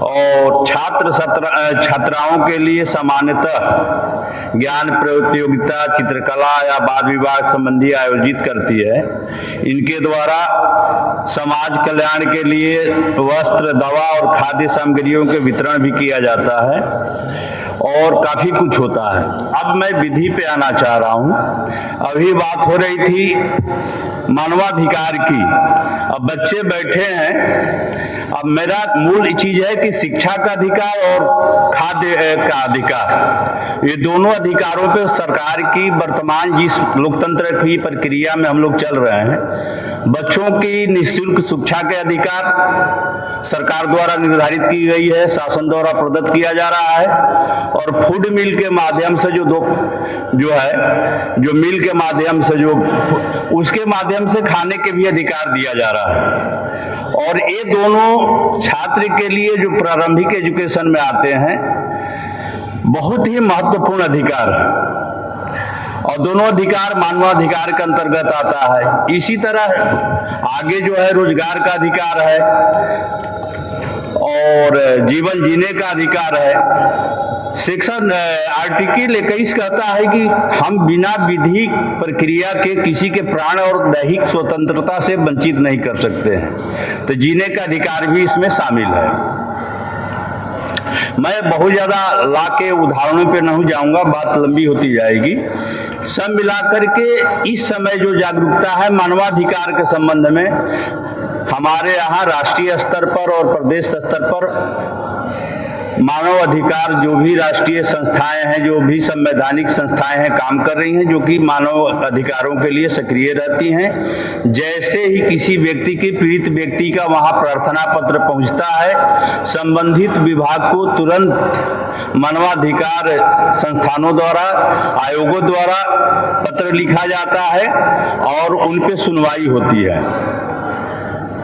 और छात्राओं के लिए सामान्यतः ज्ञान प्रतियोगिता, चित्रकला या वाद विवाद संबंधी आयोजित करती है। इनके द्वारा समाज कल्याण के लिए वस्त्र, दवा और खाद्य सामग्रियों के वितरण भी किया जाता है और काफी कुछ होता है। अब मैं विधि पे आना चाह रहा हूँ। अभी बात हो रही थी मानवाधिकार की। अब बच्चे बैठे हैं, अब मेरा मूल चीज है कि शिक्षा का अधिकार और खाद्य का अधिकार, ये दोनों अधिकारों पे सरकार की वर्तमान जिस लोकतंत्र की प्रक्रिया में हम लोग चल रहे हैं, बच्चों की निःशुल्क शिक्षा के अधिकार सरकार द्वारा निर्धारित की गई है, शासन द्वारा प्रदत्त किया जा रहा है और फूड मिल के माध्यम से जो मिल के माध्यम से उसके माध्यम से खाने के भी अधिकार दिया जा रहा है। और ये दोनों छात्र के लिए जो प्रारंभिक एजुकेशन में आते हैं बहुत ही महत्वपूर्ण अधिकार है और दोनों अधिकार मानवाधिकार के अंतर्गत आता है। इसी तरह आगे जो है रोजगार का अधिकार है और जीवन जीने का अधिकार है। सेक्शन आर्टिकल 21 कहता है कि हम बिना विधिक प्रक्रिया के किसी के प्राण और दैहिक स्वतंत्रता से वंचित नहीं कर सकते हैं, तो जीने का अधिकार भी इसमें शामिल है। मैं बहुत ज्यादा ला के उदाहरणों पे नहीं जाऊंगा, बात लंबी होती जाएगी। सब मिलाकर के इस समय जो जागरूकता है मानवाधिकार के संबंध में हमारे यहाँ राष्ट्रीय स्तर पर और प्रदेश स्तर पर मानव अधिकार जो भी राष्ट्रीय संस्थाएं हैं, जो भी संवैधानिक संस्थाएं हैं काम कर रही हैं, जो कि मानव अधिकारों के लिए सक्रिय रहती हैं। जैसे ही किसी व्यक्ति की, पीड़ित व्यक्ति का वहां प्रार्थना पत्र पहुंचता है, संबंधित विभाग को तुरंत मानवाधिकार संस्थानों द्वारा, आयोगों द्वारा पत्र लिखा जाता है और उन पे सुनवाई होती है।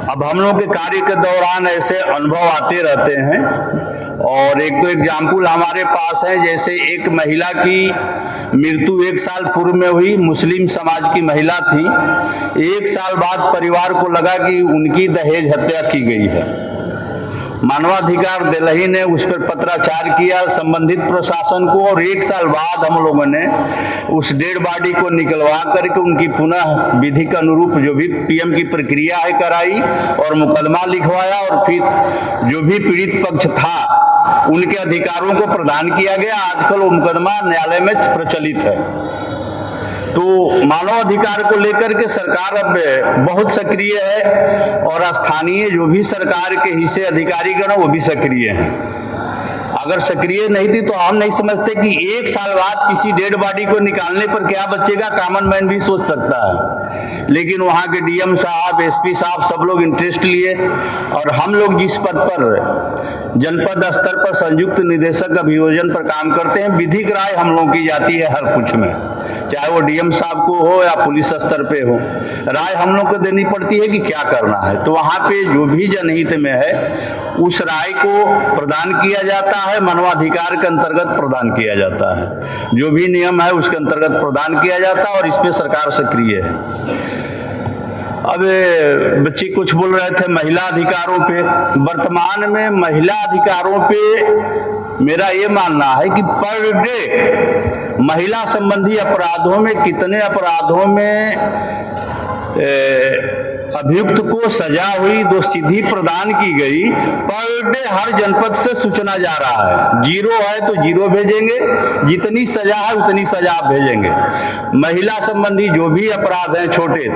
अब हम लोग के कार्य के दौरान ऐसे अनुभव आते रहते हैं और एक दो एग्जाम्पल हमारे पास है। जैसे एक महिला की मृत्यु 1 साल पूर्व में हुई, मुस्लिम समाज की महिला थी। 1 साल बाद परिवार को लगा कि उनकी दहेज हत्या की गई है। मानवाधिकार दिल्ली ने उस पर पत्राचार किया संबंधित प्रशासन को और 1 साल बाद हम लोगों ने उस डेड बॉडी को निकलवा करके उनकी पुनः विधि के अनुरूप जो भी पीएम की प्रक्रिया है कराई और मुकदमा लिखवाया और फिर जो भी पीड़ित पक्ष था उनके अधिकारों को प्रदान किया गया। आजकल वो मुकदमा न्यायालय में प्रचलित है। तो मानव अधिकार को लेकर के सरकार अब बहुत सक्रिय है और स्थानीय जो भी सरकार के हिस्से अधिकारीगण वो भी सक्रिय हैं। अगर सक्रिय नहीं थी तो हम नहीं समझते कि 1 साल बाद किसी डेड बॉडी को निकालने पर क्या बचेगा, कॉमन मैन भी सोच सकता है। लेकिन वहाँ के डीएम साहब, एसपी साहब सब लोग इंटरेस्ट लिए और हम लोग जिस पद पर जनपद स्तर पर संयुक्त निदेशक अभियोजन पर काम करते हैं, विधिक राय हम लोगों की जाती है हर कुछ में, चाहे वो डीएम साहब को हो या पुलिस स्तर पे हो, राय हम लोग को देनी पड़ती है कि क्या करना है। तो वहाँ पे जो भी जनहित में है उस राय को प्रदान किया जाता है, मानवाधिकार के अंतर्गत प्रदान किया जाता है। जो भी नियम है उसके अंतर्गत प्रदान किया जाता है और इस पे सरकार सक्रिय है। अब बच्चे कुछ बोल रहे थे महिला अधिकारों पे। वर्तमान में महिला अधिकारों पे मेरा ये मानना है कि पर डे महिला संबंधी अपराधों में कितने अपराधों में अभियुक्त को सजा हुई, दोषसिद्धि प्रदान की गई, पर डे हर जनपद से सूचना जा रहा है। 0 है तो 0 भेजेंगे, जितनी सजा है उतनी सजा आप भेजेंगे। महिला संबंधी जो भी अपराध हैं छोटे,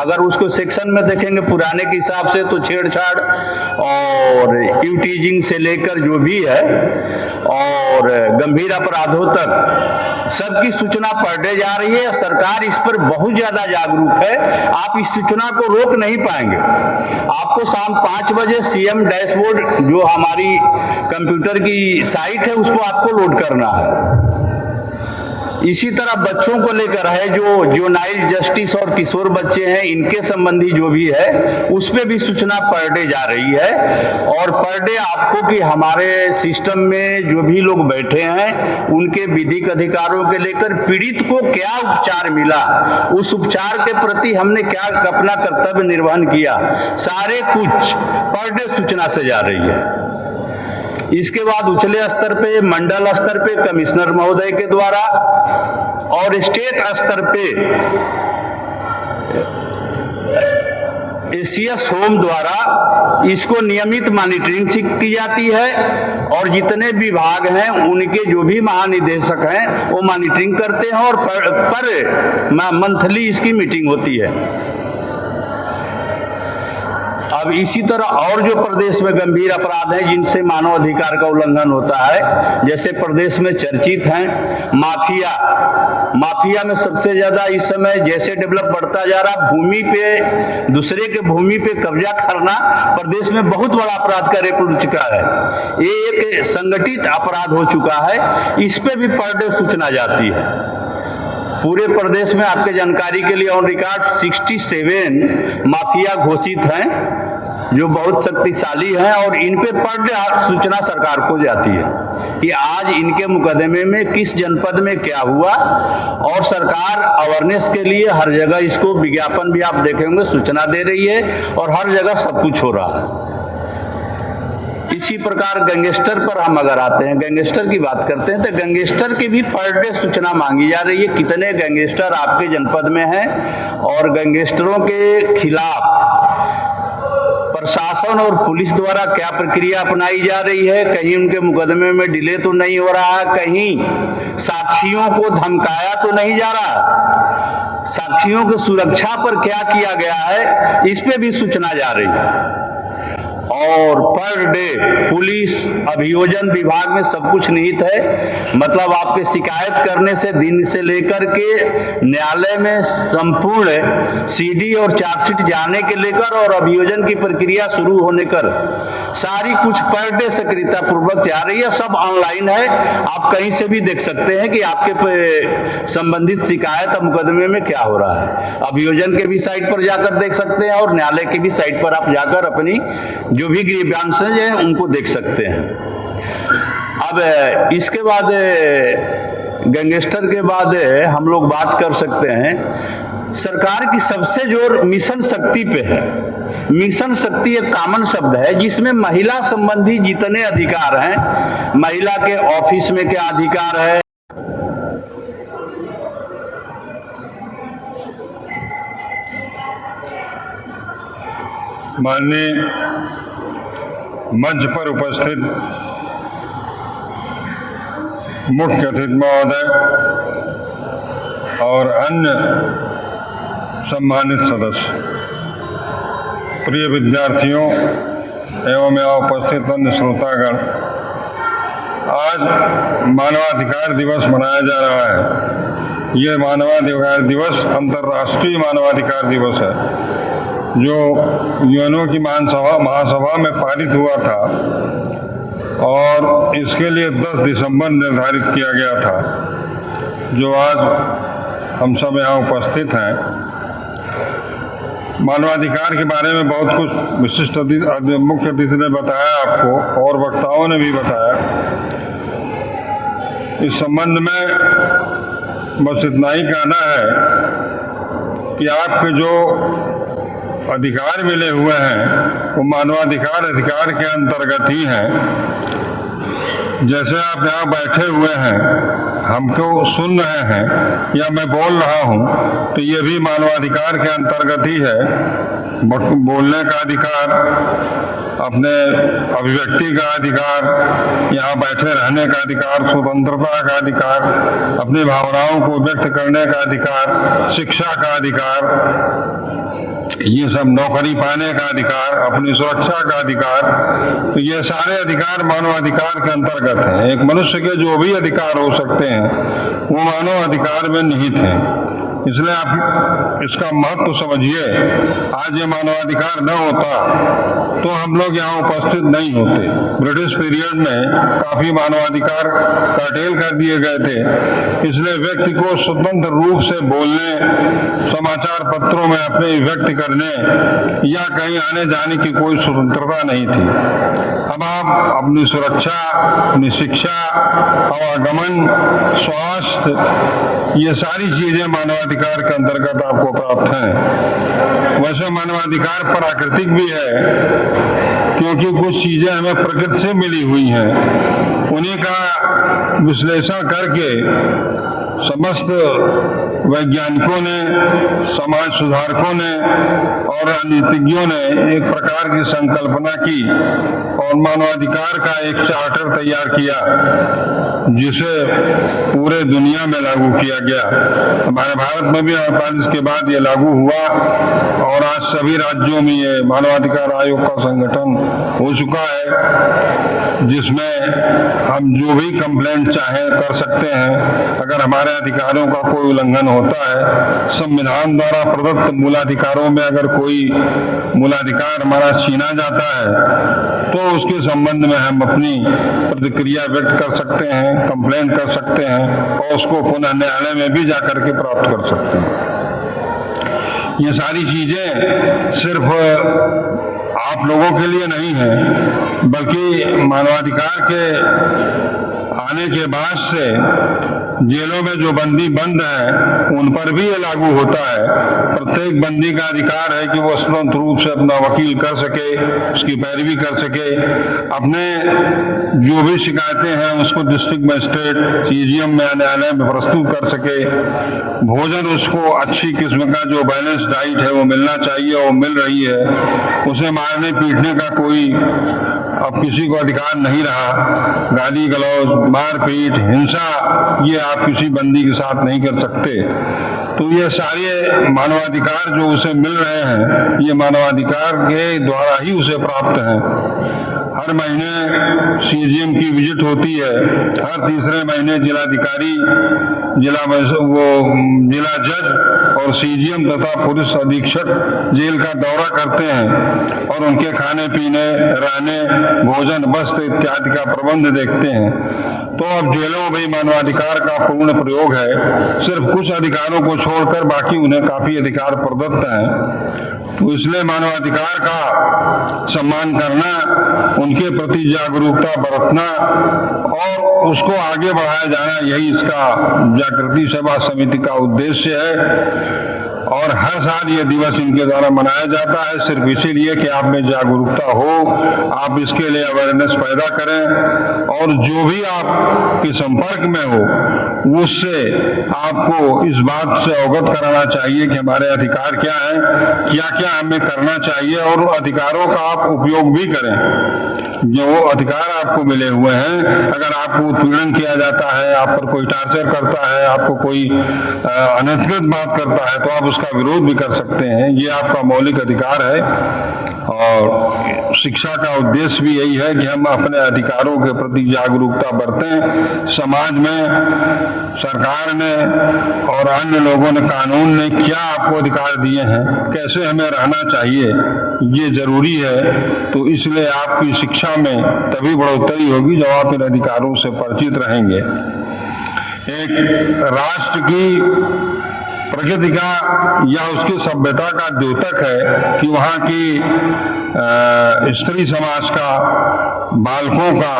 अगर उसको सेक्शन में देखेंगे पुराने के हिसाब से तो छेड़छाड़ और यूटीजिंग से लेकर जो भी है और गंभीर अपराधों तक सबकी सूचना पर डे जा रही है। सरकार इस पर बहुत ज्यादा जागरूक है। आप इस सूचना को रोक नहीं पाएंगे। आपको शाम 5 बजे सीएम डैशबोर्ड जो हमारी कंप्यूटर की साइट है उसको आपको लोड करना है। इसी तरह बच्चों को लेकर है, जो जुवेनाइल जस्टिस और किशोर बच्चे हैं, इनके संबंधी जो भी है उस पे भी सूचना पर डे जा रही है। और पर डे आपको कि हमारे सिस्टम में जो भी लोग बैठे हैं उनके विधिक अधिकारों के लेकर पीड़ित को क्या उपचार मिला, उस उपचार के प्रति हमने क्या अपना कर्तव्य निर्वहन किया, सारे कुछ पर डे सूचना से जा रही है। इसके बाद उछले स्तर पे, मंडल स्तर पे कमिश्नर महोदय के द्वारा और स्टेट स्तर पे एसीएस होम द्वारा इसको नियमित मॉनिटरिंग की जाती है। और जितने विभाग हैं उनके जो भी महानिदेशक हैं वो मॉनिटरिंग करते हैं और पर मंथली इसकी मीटिंग होती है। अब इसी तरह और जो प्रदेश में गंभीर अपराध हैं जिनसे मानव अधिकार का उल्लंघन होता है, जैसे प्रदेश में चर्चित हैं माफिया में सबसे ज्यादा इस समय जैसे डेवलप बढ़ता जा रहा, भूमि पे दूसरे के भूमि पे कब्जा करना प्रदेश में बहुत बड़ा अपराध का रेप उठ चुका है। ये एक संगठित अपराध हो चुका है, इस पे भी पर डे सूचना जाती है। पूरे प्रदेश में आपके जानकारी के लिए ऑन रिकॉर्ड 67 माफिया घोषित हैं जो बहुत शक्तिशाली हैं और इन पे पर डे सूचना सरकार को जाती है कि आज इनके मुकदमे में किस जनपद में क्या हुआ। और सरकार अवेयरनेस के लिए हर जगह इसको विज्ञापन भी आप देखेंगे सूचना दे रही है और हर जगह सब कुछ हो रहा है। इसी प्रकार गैंगस्टर पर हम अगर आते हैं, गैंगस्टर की बात करते हैं तो गैंगस्टर की भी पर डे सूचना मांगी जा रही है, कितने गैंगस्टर आपके जनपद में हैं और गैंगस्टरों के खिलाफ प्रशासन और पुलिस द्वारा क्या प्रक्रिया अपनाई जा रही है, कहीं उनके मुकदमे में डिले तो नहीं हो रहा है, कहीं साक्षियों को धमकाया तो नहीं जा रहा, साक्षियों की सुरक्षा पर क्या किया गया है इस पे भी सूचना जा रही है। और पर डे पुलिस अभियोजन विभाग में सब कुछ निहित है, मतलब आपके शिकायत करने से दिन से लेकर के न्यायालय में संपूर्ण सीडी और चार्जशीट जाने के लेकर और अभियोजन की प्रक्रिया शुरू होने कर सारी कुछ पर डे सक्रियता पूर्वक जा रही है। सब ऑनलाइन है, आप कहीं से भी देख सकते हैं कि आपके संबंधित शिकायत मुकदमे में क्या हो रहा है। अभियोजन के भी साइट पर जाकर देख सकते हैं और न्यायालय के भी साइट पर आप जाकर अपनी जो भी ग्रीवांसेज हैं उनको देख सकते हैं। अब इसके बाद गैंगस्टर के बाद हम लोग बात कर सकते हैं, सरकार की सबसे जोर मिशन शक्ति पे है। मिशन शक्ति एक कॉमन शब्द है जिसमें महिला संबंधी जितने अधिकार हैं, महिला के ऑफिस में क्या अधिकार है, माननीय मंच पर उपस्थित मुख्य अतिथि महोदय और अन्य सम्मानित सदस्य, प्रिय विद्यार्थियों एवं यहाँ उपस्थित अन्य श्रोतागण, आज मानवाधिकार दिवस मनाया जा रहा है। ये मानवाधिकार दिवस अंतर्राष्ट्रीय मानवाधिकार दिवस है जो यूएनओ की महासभा में पारित हुआ था और इसके लिए 10 दिसंबर निर्धारित किया गया था, जो आज हम सब यहाँ उपस्थित हैं। मानवाधिकार के बारे में बहुत कुछ विशिष्ट मुख्य अतिथि ने बताया आपको और वक्ताओं ने भी बताया। इस संबंध में बस इतना ही कहना है कि आपके जो अधिकार मिले हुए हैं वो मानवाधिकार अधिकार के अंतर्गत ही हैं। जैसे आप यहाँ बैठे हुए हैं, हमको सुन रहे हैं या मैं बोल रहा हूँ तो ये भी मानवाधिकार के अंतर्गत ही है। बोलने का अधिकार, अपने अभिव्यक्ति का अधिकार, यहाँ बैठे रहने का अधिकार, स्वतंत्रता का अधिकार, अपनी भावनाओं को व्यक्त करने का अधिकार, शिक्षा का अधिकार, ये सब नौकरी पाने का अधिकार, अपनी सुरक्षा का अधिकार, तो ये सारे अधिकार मानवाधिकार के अंतर्गत हैं। एक मनुष्य के जो भी अधिकार हो सकते हैं वो मानव अधिकार में निहित हैं। इसलिए आप इसका महत्व समझिए। आज ये मानवाधिकार न होता तो हम लोग यहाँ उपस्थित नहीं होते। ब्रिटिश पीरियड में काफी मानवाधिकार कर्टेल कर दिए गए थे, इसलिए व्यक्ति को स्वतंत्र रूप से बोलने, समाचार पत्रों में अपने व्यक्त करने या कहीं आने जाने की कोई स्वतंत्रता नहीं थी। अब आप अपनी सुरक्षा, अपनी शिक्षा, आवागमन, स्वास्थ्य, ये सारी चीजें मानवाधिकार के अंतर्गत आपको प्राप्त हैं। वैसे मानवाधिकार प्राकृतिक भी है, क्योंकि कुछ चीजें हमें प्रकृति से मिली हुई हैं, उन्हीं का विश्लेषण करके समस्त वैज्ञानिकों ने, समाज सुधारकों ने और नीतिज्ञों ने एक प्रकार की संकल्पना की और मानवाधिकार का एक चार्टर तैयार किया, जिसे पूरे दुनिया में लागू किया गया। हमारे भारत में भी 48 के बाद ये लागू हुआ और आज सभी राज्यों में ये मानवाधिकार आयोग का संगठन हो चुका है, जिसमें हम जो भी कंप्लेंट चाहें कर सकते हैं। अगर हमारे अधिकारों का कोई उल्लंघन होता है, संविधान द्वारा प्रदत्त मूलाधिकारों में अगर कोई मूलाधिकार हमारा छीना जाता है, तो उसके संबंध में हम अपनी प्रतिक्रिया व्यक्त कर सकते हैं, कंप्लेंट कर सकते हैं और उसको पुनः न्यायालय में भी जाकर के प्राप्त कर सकते हैं। ये सारी चीजें सिर्फ आप लोगों के लिए नहीं है, बल्कि मानवाधिकार के आने के बाद से जेलों में जो बंदी बंद हैं, उन पर भी ये लागू होता है। प्रत्येक बंदी का अधिकार है कि वो स्वतंत्र रूप से अपना वकील कर सके, उसकी पैरवी कर सके, अपने जो भी शिकायतें हैं उसको डिस्ट्रिक्ट मजिस्ट्रेट, सीजीएम में, न्यायालय में प्रस्तुत कर सके। भोजन उसको अच्छी किस्म का जो बैलेंस डाइट है वो मिलना चाहिए, वो मिल रही है। उसे मारने पीटने का कोई अब किसी को अधिकार नहीं रहा। गाली गलौज, मारपीट, हिंसा, ये आप किसी बंदी के साथ नहीं कर सकते। तो ये सारे मानवाधिकार जो उसे मिल रहे हैं, ये मानवाधिकार के द्वारा ही उसे प्राप्त हैं। हर महीने सीजीएम की विजिट होती है, हर तीसरे महीने जिलाधिकारी, जिला जज और सीजीएम तथा पुलिस अधीक्षक जेल का दौरा करते हैं और उनके खाने पीने, रहने, भोजन, वस्त्र इत्यादि का प्रबंध देखते हैं। तो अब जेलों में भी मानवाधिकार का पूर्ण प्रयोग है। सिर्फ कुछ अधिकारों को छोड़कर बाकी उन्हें काफी अधिकार प्रदत्त हैं। तो इसलिए मानवाधिकार का सम्मान करना, उनके प्रति जागरूकता बरतना और उसको आगे बढ़ाया जाना, यही इसका जागृति सेवा समिति का उद्देश्य है। और हर साल ये दिवस इनके द्वारा मनाया जाता है, सिर्फ इसीलिए कि आप में जागरूकता हो, आप इसके लिए अवेयरनेस पैदा करें और जो भी आपके संपर्क में हो उससे आपको इस बात से अवगत कराना चाहिए कि हमारे अधिकार क्या हैं, क्या क्या हमें करना चाहिए और अधिकारों का आप उपयोग भी करें। जो अधिकार आपको मिले हुए हैं, अगर आपको उत्पीड़न किया जाता है, आप पर कोई टार्चर करता है, आपको कोई अनधिकृत बात करता है, तो आप उसका विरोध भी कर सकते हैं। ये आपका मौलिक अधिकार है और शिक्षा का उद्देश्य भी यही है कि हम अपने अधिकारों के प्रति जागरूकता बरतें। समाज में सरकार ने और अन्य लोगों ने, कानून ने क्या आपको अधिकार दिए हैं, कैसे हमें रहना चाहिए, ये जरूरी है। तो इसलिए आपकी शिक्षा में तभी बढ़ोतरी होगी जब आप इन अधिकारों से परिचित रहेंगे। एक राष्ट्र की प्रगति का या उसकी सभ्यता का द्योतक है कि वहाँ की स्त्री समाज का, बालकों का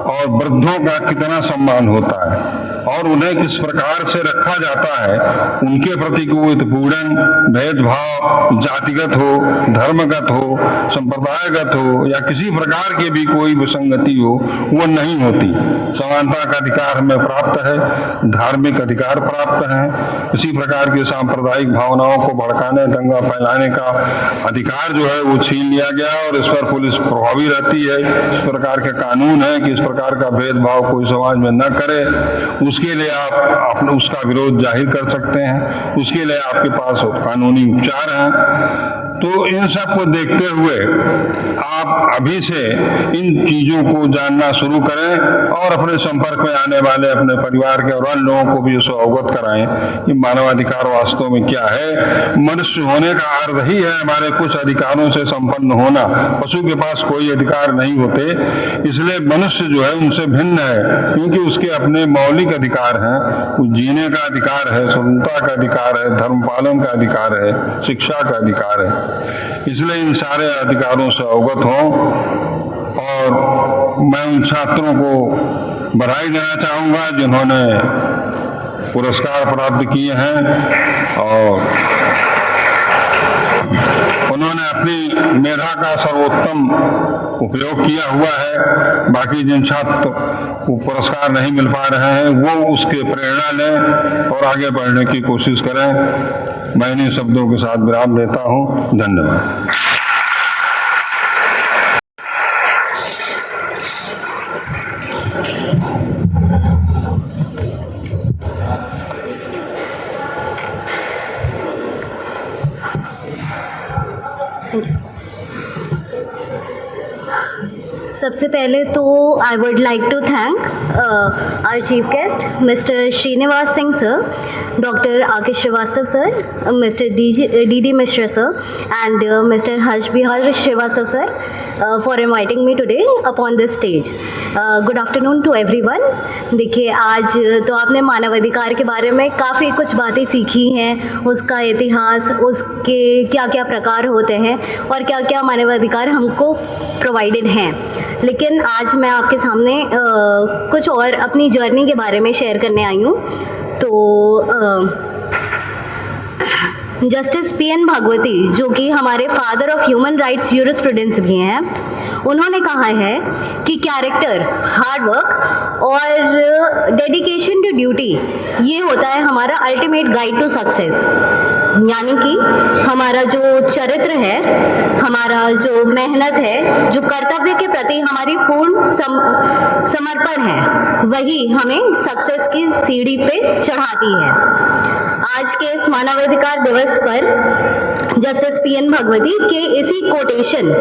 और वृद्धों का कितना सम्मान होता है और उन्हें किस प्रकार से रखा जाता है। उनके प्रति कोई उत्पीड़न, भेदभाव, जातिगत हो, धर्मगत हो, संप्रदायगत हो या किसी प्रकार की भी कोई विसंगति हो, वो नहीं होती। समानता का अधिकार हमें प्राप्त है, धार्मिक अधिकार प्राप्त है। इसी प्रकार की सांप्रदायिक भावनाओं को भड़काने, दंगा फैलाने का अधिकार जो है वो छीन लिया गया और इस पर पुलिस प्रभावी रहती है। इस प्रकार के कानून है कि इस प्रकार का भेदभाव कोई समाज में न करे। उसके लिए आप उसका विरोध जाहिर कर सकते हैं, उसके लिए आपके पास कानूनी उपचार हैं। तो इन सब को देखते हुए आप अभी से इन चीज़ों को जानना शुरू करें और अपने संपर्क में आने वाले अपने परिवार के और अन्य लोगों को भी इससे अवगत कराएं कि मानवाधिकार वास्तव में क्या है। मनुष्य होने का अर्थ ही है हमारे कुछ अधिकारों से संपन्न होना। पशु के पास कोई अधिकार नहीं होते, इसलिए मनुष्य जो है उनसे भिन्न है, क्योंकि उसके अपने मौलिक अधिकार हैं। जीने का अधिकार है, स्वतंत्रता का अधिकार है, धर्म पालन का अधिकार है, शिक्षा का अधिकार है। इसलिए इन सारे अधिकारों से अवगत हों और मैं उन छात्रों को बधाई देना चाहूँगा जिन्होंने पुरस्कार प्राप्त किए हैं और उन्होंने अपनी मेधा का सर्वोत्तम उपयोग किया हुआ है। बाकी जिन छात्र को पुरस्कार नहीं मिल पा रहे हैं वो उसके प्रेरणा लें और आगे बढ़ने की कोशिश करें। मैं इन्हीं शब्दों के साथ विराम देता हूँ। धन्यवाद। सबसे पहले तो I would like to thank our chief guest mister Shrinivas Singh sir, doctor R K Srivastava sir, mister D Mishra sir and mister Harsh Bihari Srivastava sir for inviting me today upon this stage. Good afternoon to everyone. देखिए, आज तो आपने मानवाधिकार के बारे में काफ़ी कुछ बातें सीखी हैं, उसका इतिहास, उसके क्या क्या प्रकार होते हैं और क्या क्या मानवाधिकार हमको प्रोवाइडेड हैं। लेकिन आज मैं आपके सामने कुछ और अपनी जर्नी के बारे में शेयर करने आई हूँ। तो जस्टिस पी.एन. भागवती, जो कि हमारे फादर ऑफ ह्यूमन राइट्स यूरिस्प्रूडेंस भी हैं, उन्होंने कहा है कि कैरेक्टर, हार्ड वर्क और डेडिकेशन टू ड्यूटी ये होता है हमारा अल्टीमेट गाइड टू सक्सेस। यानी कि हमारा जो चरित्र है, हमारा जो मेहनत है, जो कर्तव्य के प्रति हमारी पूर्ण समर्पण है, वही हमें सक्सेस की सीढ़ी पे चढ़ाती है। आज के इस मानवाधिकार दिवस पर जस्टिस पी.एन. भागवती के इसी कोटेशन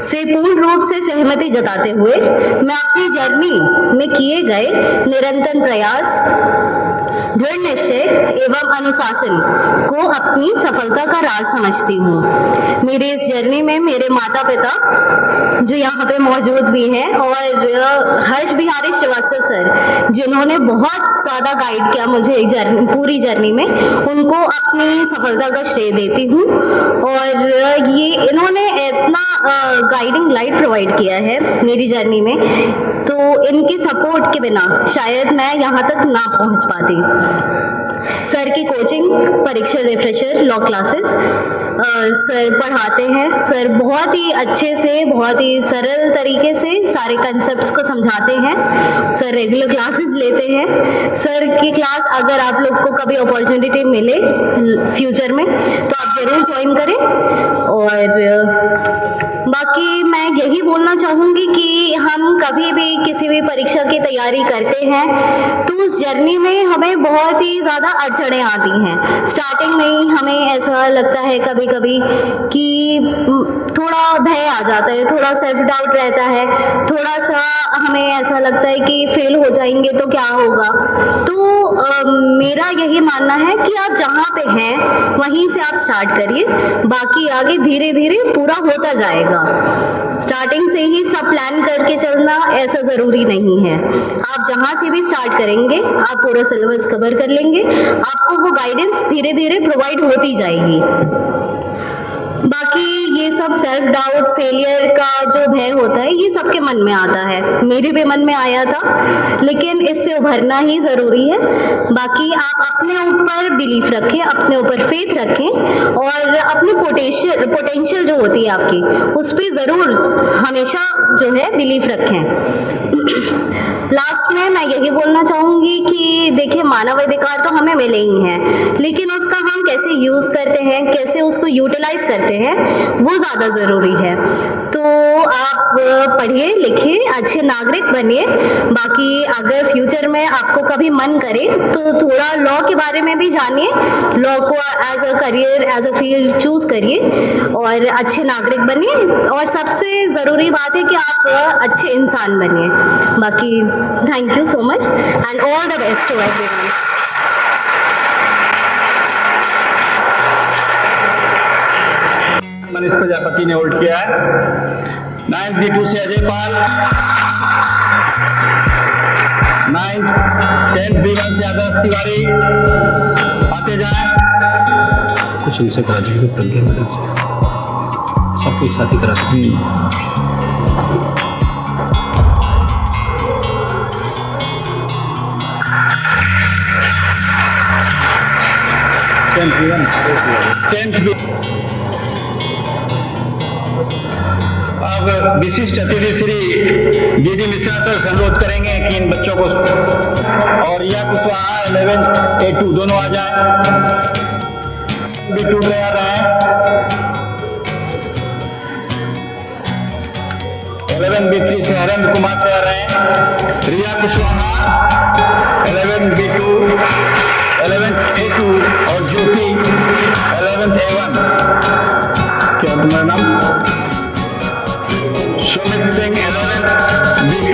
से पूर्ण रूप से सहमति जताते हुए मैं अपनी जर्नी में किए गए निरंतर प्रयास, दृढ़ निश्चय एवं अनुशासन को अपनी सफलता का राज समझती हूँ। मेरी इस जर्नी में मेरे माता पिता जो यहाँ पे मौजूद भी हैं और हर्ष बिहारी श्रीवास्तव सर, जिन्होंने बहुत ज़्यादा गाइड किया मुझे पूरी जर्नी में, उनको अपनी सफलता का श्रेय देती हूँ। और ये इन्होंने इतना गाइडिंग लाइट प्रोवाइड किया है मेरी जर्नी में, तो इनकी सपोर्ट के बिना शायद मैं यहाँ तक ना पहुँच पाती। सर की कोचिंग, परीक्षा रिफ्रेशर, लॉ क्लासेस सर पढ़ाते हैं। सर बहुत ही अच्छे से, बहुत ही सरल तरीके से सारे कंसेप्ट्स को समझाते हैं। सर रेगुलर क्लासेस लेते हैं। सर की क्लास अगर आप लोग को कभी अपॉर्चुनिटी मिले फ्यूचर में तो आप ज़रूर ज्वाइन करें। और बाकी मैं यही बोलना चाहूँगी कि हम कभी भी किसी भी परीक्षा की तैयारी करते हैं तो उस जर्नी में हमें बहुत ही ज़्यादा अड़चनें आती हैं। स्टार्टिंग में ही हमें ऐसा लगता है कभी कभी कि थोड़ा भय आ जाता है, थोड़ा सेल्फ डाउट रहता है, थोड़ा सा हमें ऐसा लगता है कि फेल हो जाएंगे तो क्या होगा। तो मेरा यही मानना है कि आप जहाँ पे हैं वहीं से आप स्टार्ट करिए, बाकी आगे धीरे धीरे पूरा होता जाएगा। स्टार्टिंग से ही सब प्लान करके चलना ऐसा ज़रूरी नहीं है। आप जहाँ से भी स्टार्ट करेंगे आप पूरा सिलेबस कवर कर लेंगे, आपको वो गाइडेंस धीरे धीरे प्रोवाइड होती जाएगी। बाकी ये सब सेल्फ डाउट, फेलियर का जो भय होता है, ये सबके मन में आता है, मेरे भी मन में आया था, लेकिन इससे उभरना ही ज़रूरी है। बाकी आप अपने ऊपर बिलीफ रखें, अपने ऊपर फेथ रखें और अपनी पोटेंशियल जो होती है आपकी, उस पर ज़रूर हमेशा जो है बिलीफ रखें। लास्ट में मैं यही बोलना चाहूँगी कि देखिए, मानवाधिकार तो हमें मिले ही हैं, लेकिन उसका हम कैसे यूज़ करते हैं, कैसे उसको यूटिलाइज करते हैं, वो ज़्यादा ज़रूरी है। तो आप पढ़िए लिखिए, अच्छे नागरिक बनिए। बाकी अगर फ्यूचर में आपको कभी मन करे तो थोड़ा लॉ के बारे में भी जानिए, लॉ को as a career, as a field choose करिए और अच्छे नागरिक बनिए। और सबसे ज़रूरी बात है कि आप अच्छे इंसान बनिए। बाकी thank you so much and all the best to everyone. Manish Prajapati ने होल्ड किया है। 9th B2 से अजय पाल, 10th B1 से आदर्श तिवारी। आते जाए कुछ इनसे करा दीजिए, प्रज्ञा मैडम से सबको एक साथ ही करा दीजिए। अब विशिष्ट अतिथि श्री बीडी मिश्रा सर से अनुरोध करेंगे कि इन बच्चों को और रिया कुशवाहा 11th A2 दोनों आ जाए। B2 तैयार रहे। 11th B3 से हरेंद्र कुमार तैयार रहे। रिया Kushwaha 11th B2, 11th A2 और ज्योति 11th A1। क्या तुम्हारा नाम? Sumit Singh 11th B2,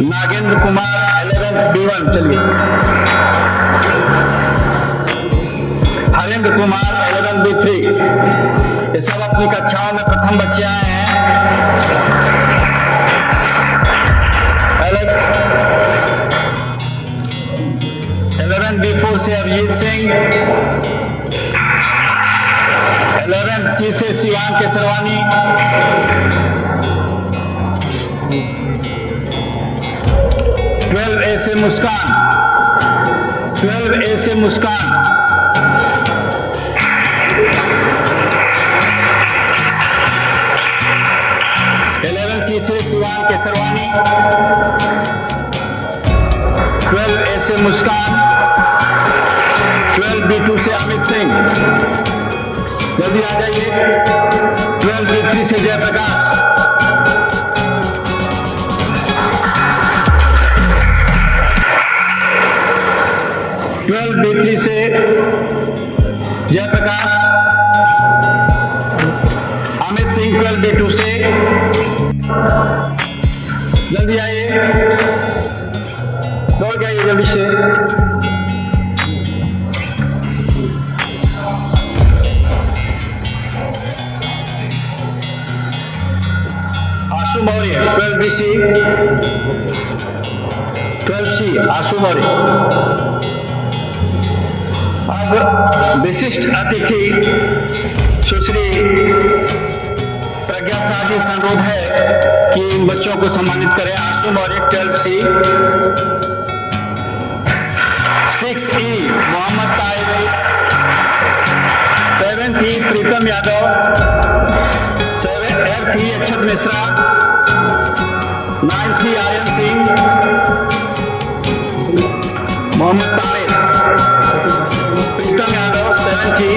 Nagendra Kumar 11th B1। चलिए, हरेंद्र कुमार 11th B3। ये सब अपनी कक्षाओं में प्रथम बच्चे आए हैं। 11th B4 से अभिजीत सिंह, 11th C से शिवांग केसरवानी, 12A से मुस्कान, 12A से मुस्कान, 11C से शिवांग केसरवानी, 12A से मुस्कान, 12B2 से अमित सिंह। जल्दी आ जाइए। 12B3 से जयप्रकाश, 12B3 से जयप्रकाश, अमित सिंह 12B2 से। जल्दी आइए, दौड़ के आइए जल्दी से। आशु मौर्य 12BC, 12C आशु मौर्य। अब विशिष्ट अतिथि सुश्री प्रज्ञा शाह जी से अनुरोध है कि इन बच्चों को सम्मानित करें। आशु Maurya 12C, 6E Mohammad Tahir, 7th E प्रीतम यादव, 8th E अक्षत मिश्रा, 9th E आर्यन सिंह, मोहम्मद ताहिर, प्रीतम यादव 7th E,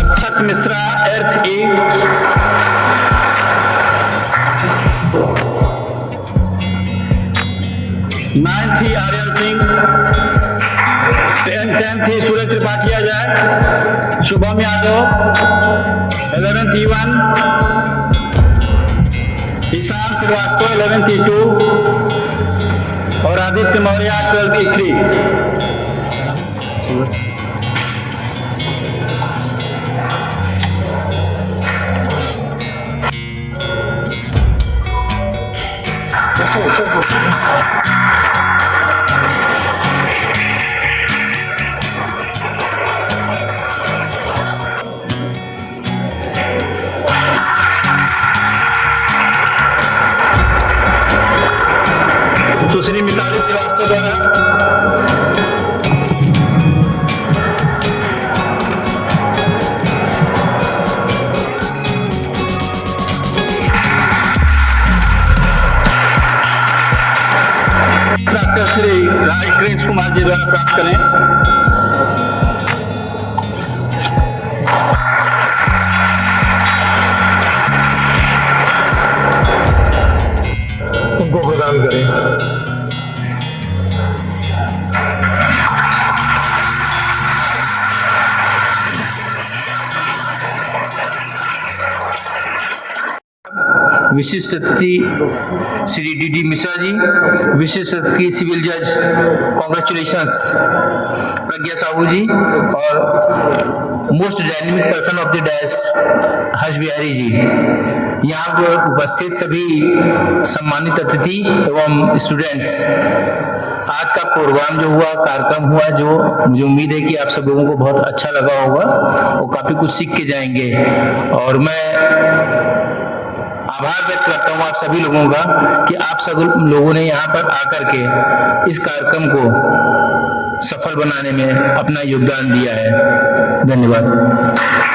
अक्षत Mishra 8th E, 9th E Aryan Singh, 10th E सूरज त्रिपाठी आ जाए। Shubham Yadav 11th E1, Ishan Srivastava 11th E2 और आदित्य मौर्य 12th E3। सुश्री मिताली श्रीवास्तव द्वारा डॉक्टर श्री राज कुमार जी द्वारा प्राप्त करें। करें। विशिष्ट अतिथि श्री डी मिश्रा जी, विशिष्ट अतिथि सिविल जज, कॉन्ग्रेचुलेशंस प्रज्ञा साहू जी, और most dynamic person of the dash Harsh Bihari ji. यहाँ पर उपस्थित सभी सम्मानित अतिथि एवं स्टूडेंट्स, आज का प्रोग्राम जो हुआ, कार्यक्रम हुआ, जो मुझे उम्मीद है कि आप सब लोगों को बहुत अच्छा लगा होगा और काफी कुछ सीख के जाएंगे। और मैं आभार व्यक्त करता हूँ आप सभी लोगों का कि आप सब लोगों ने यहाँ पर आकर के इस कार्यक्रम को सफल बनाने में अपना योगदान दिया है। धन्यवाद।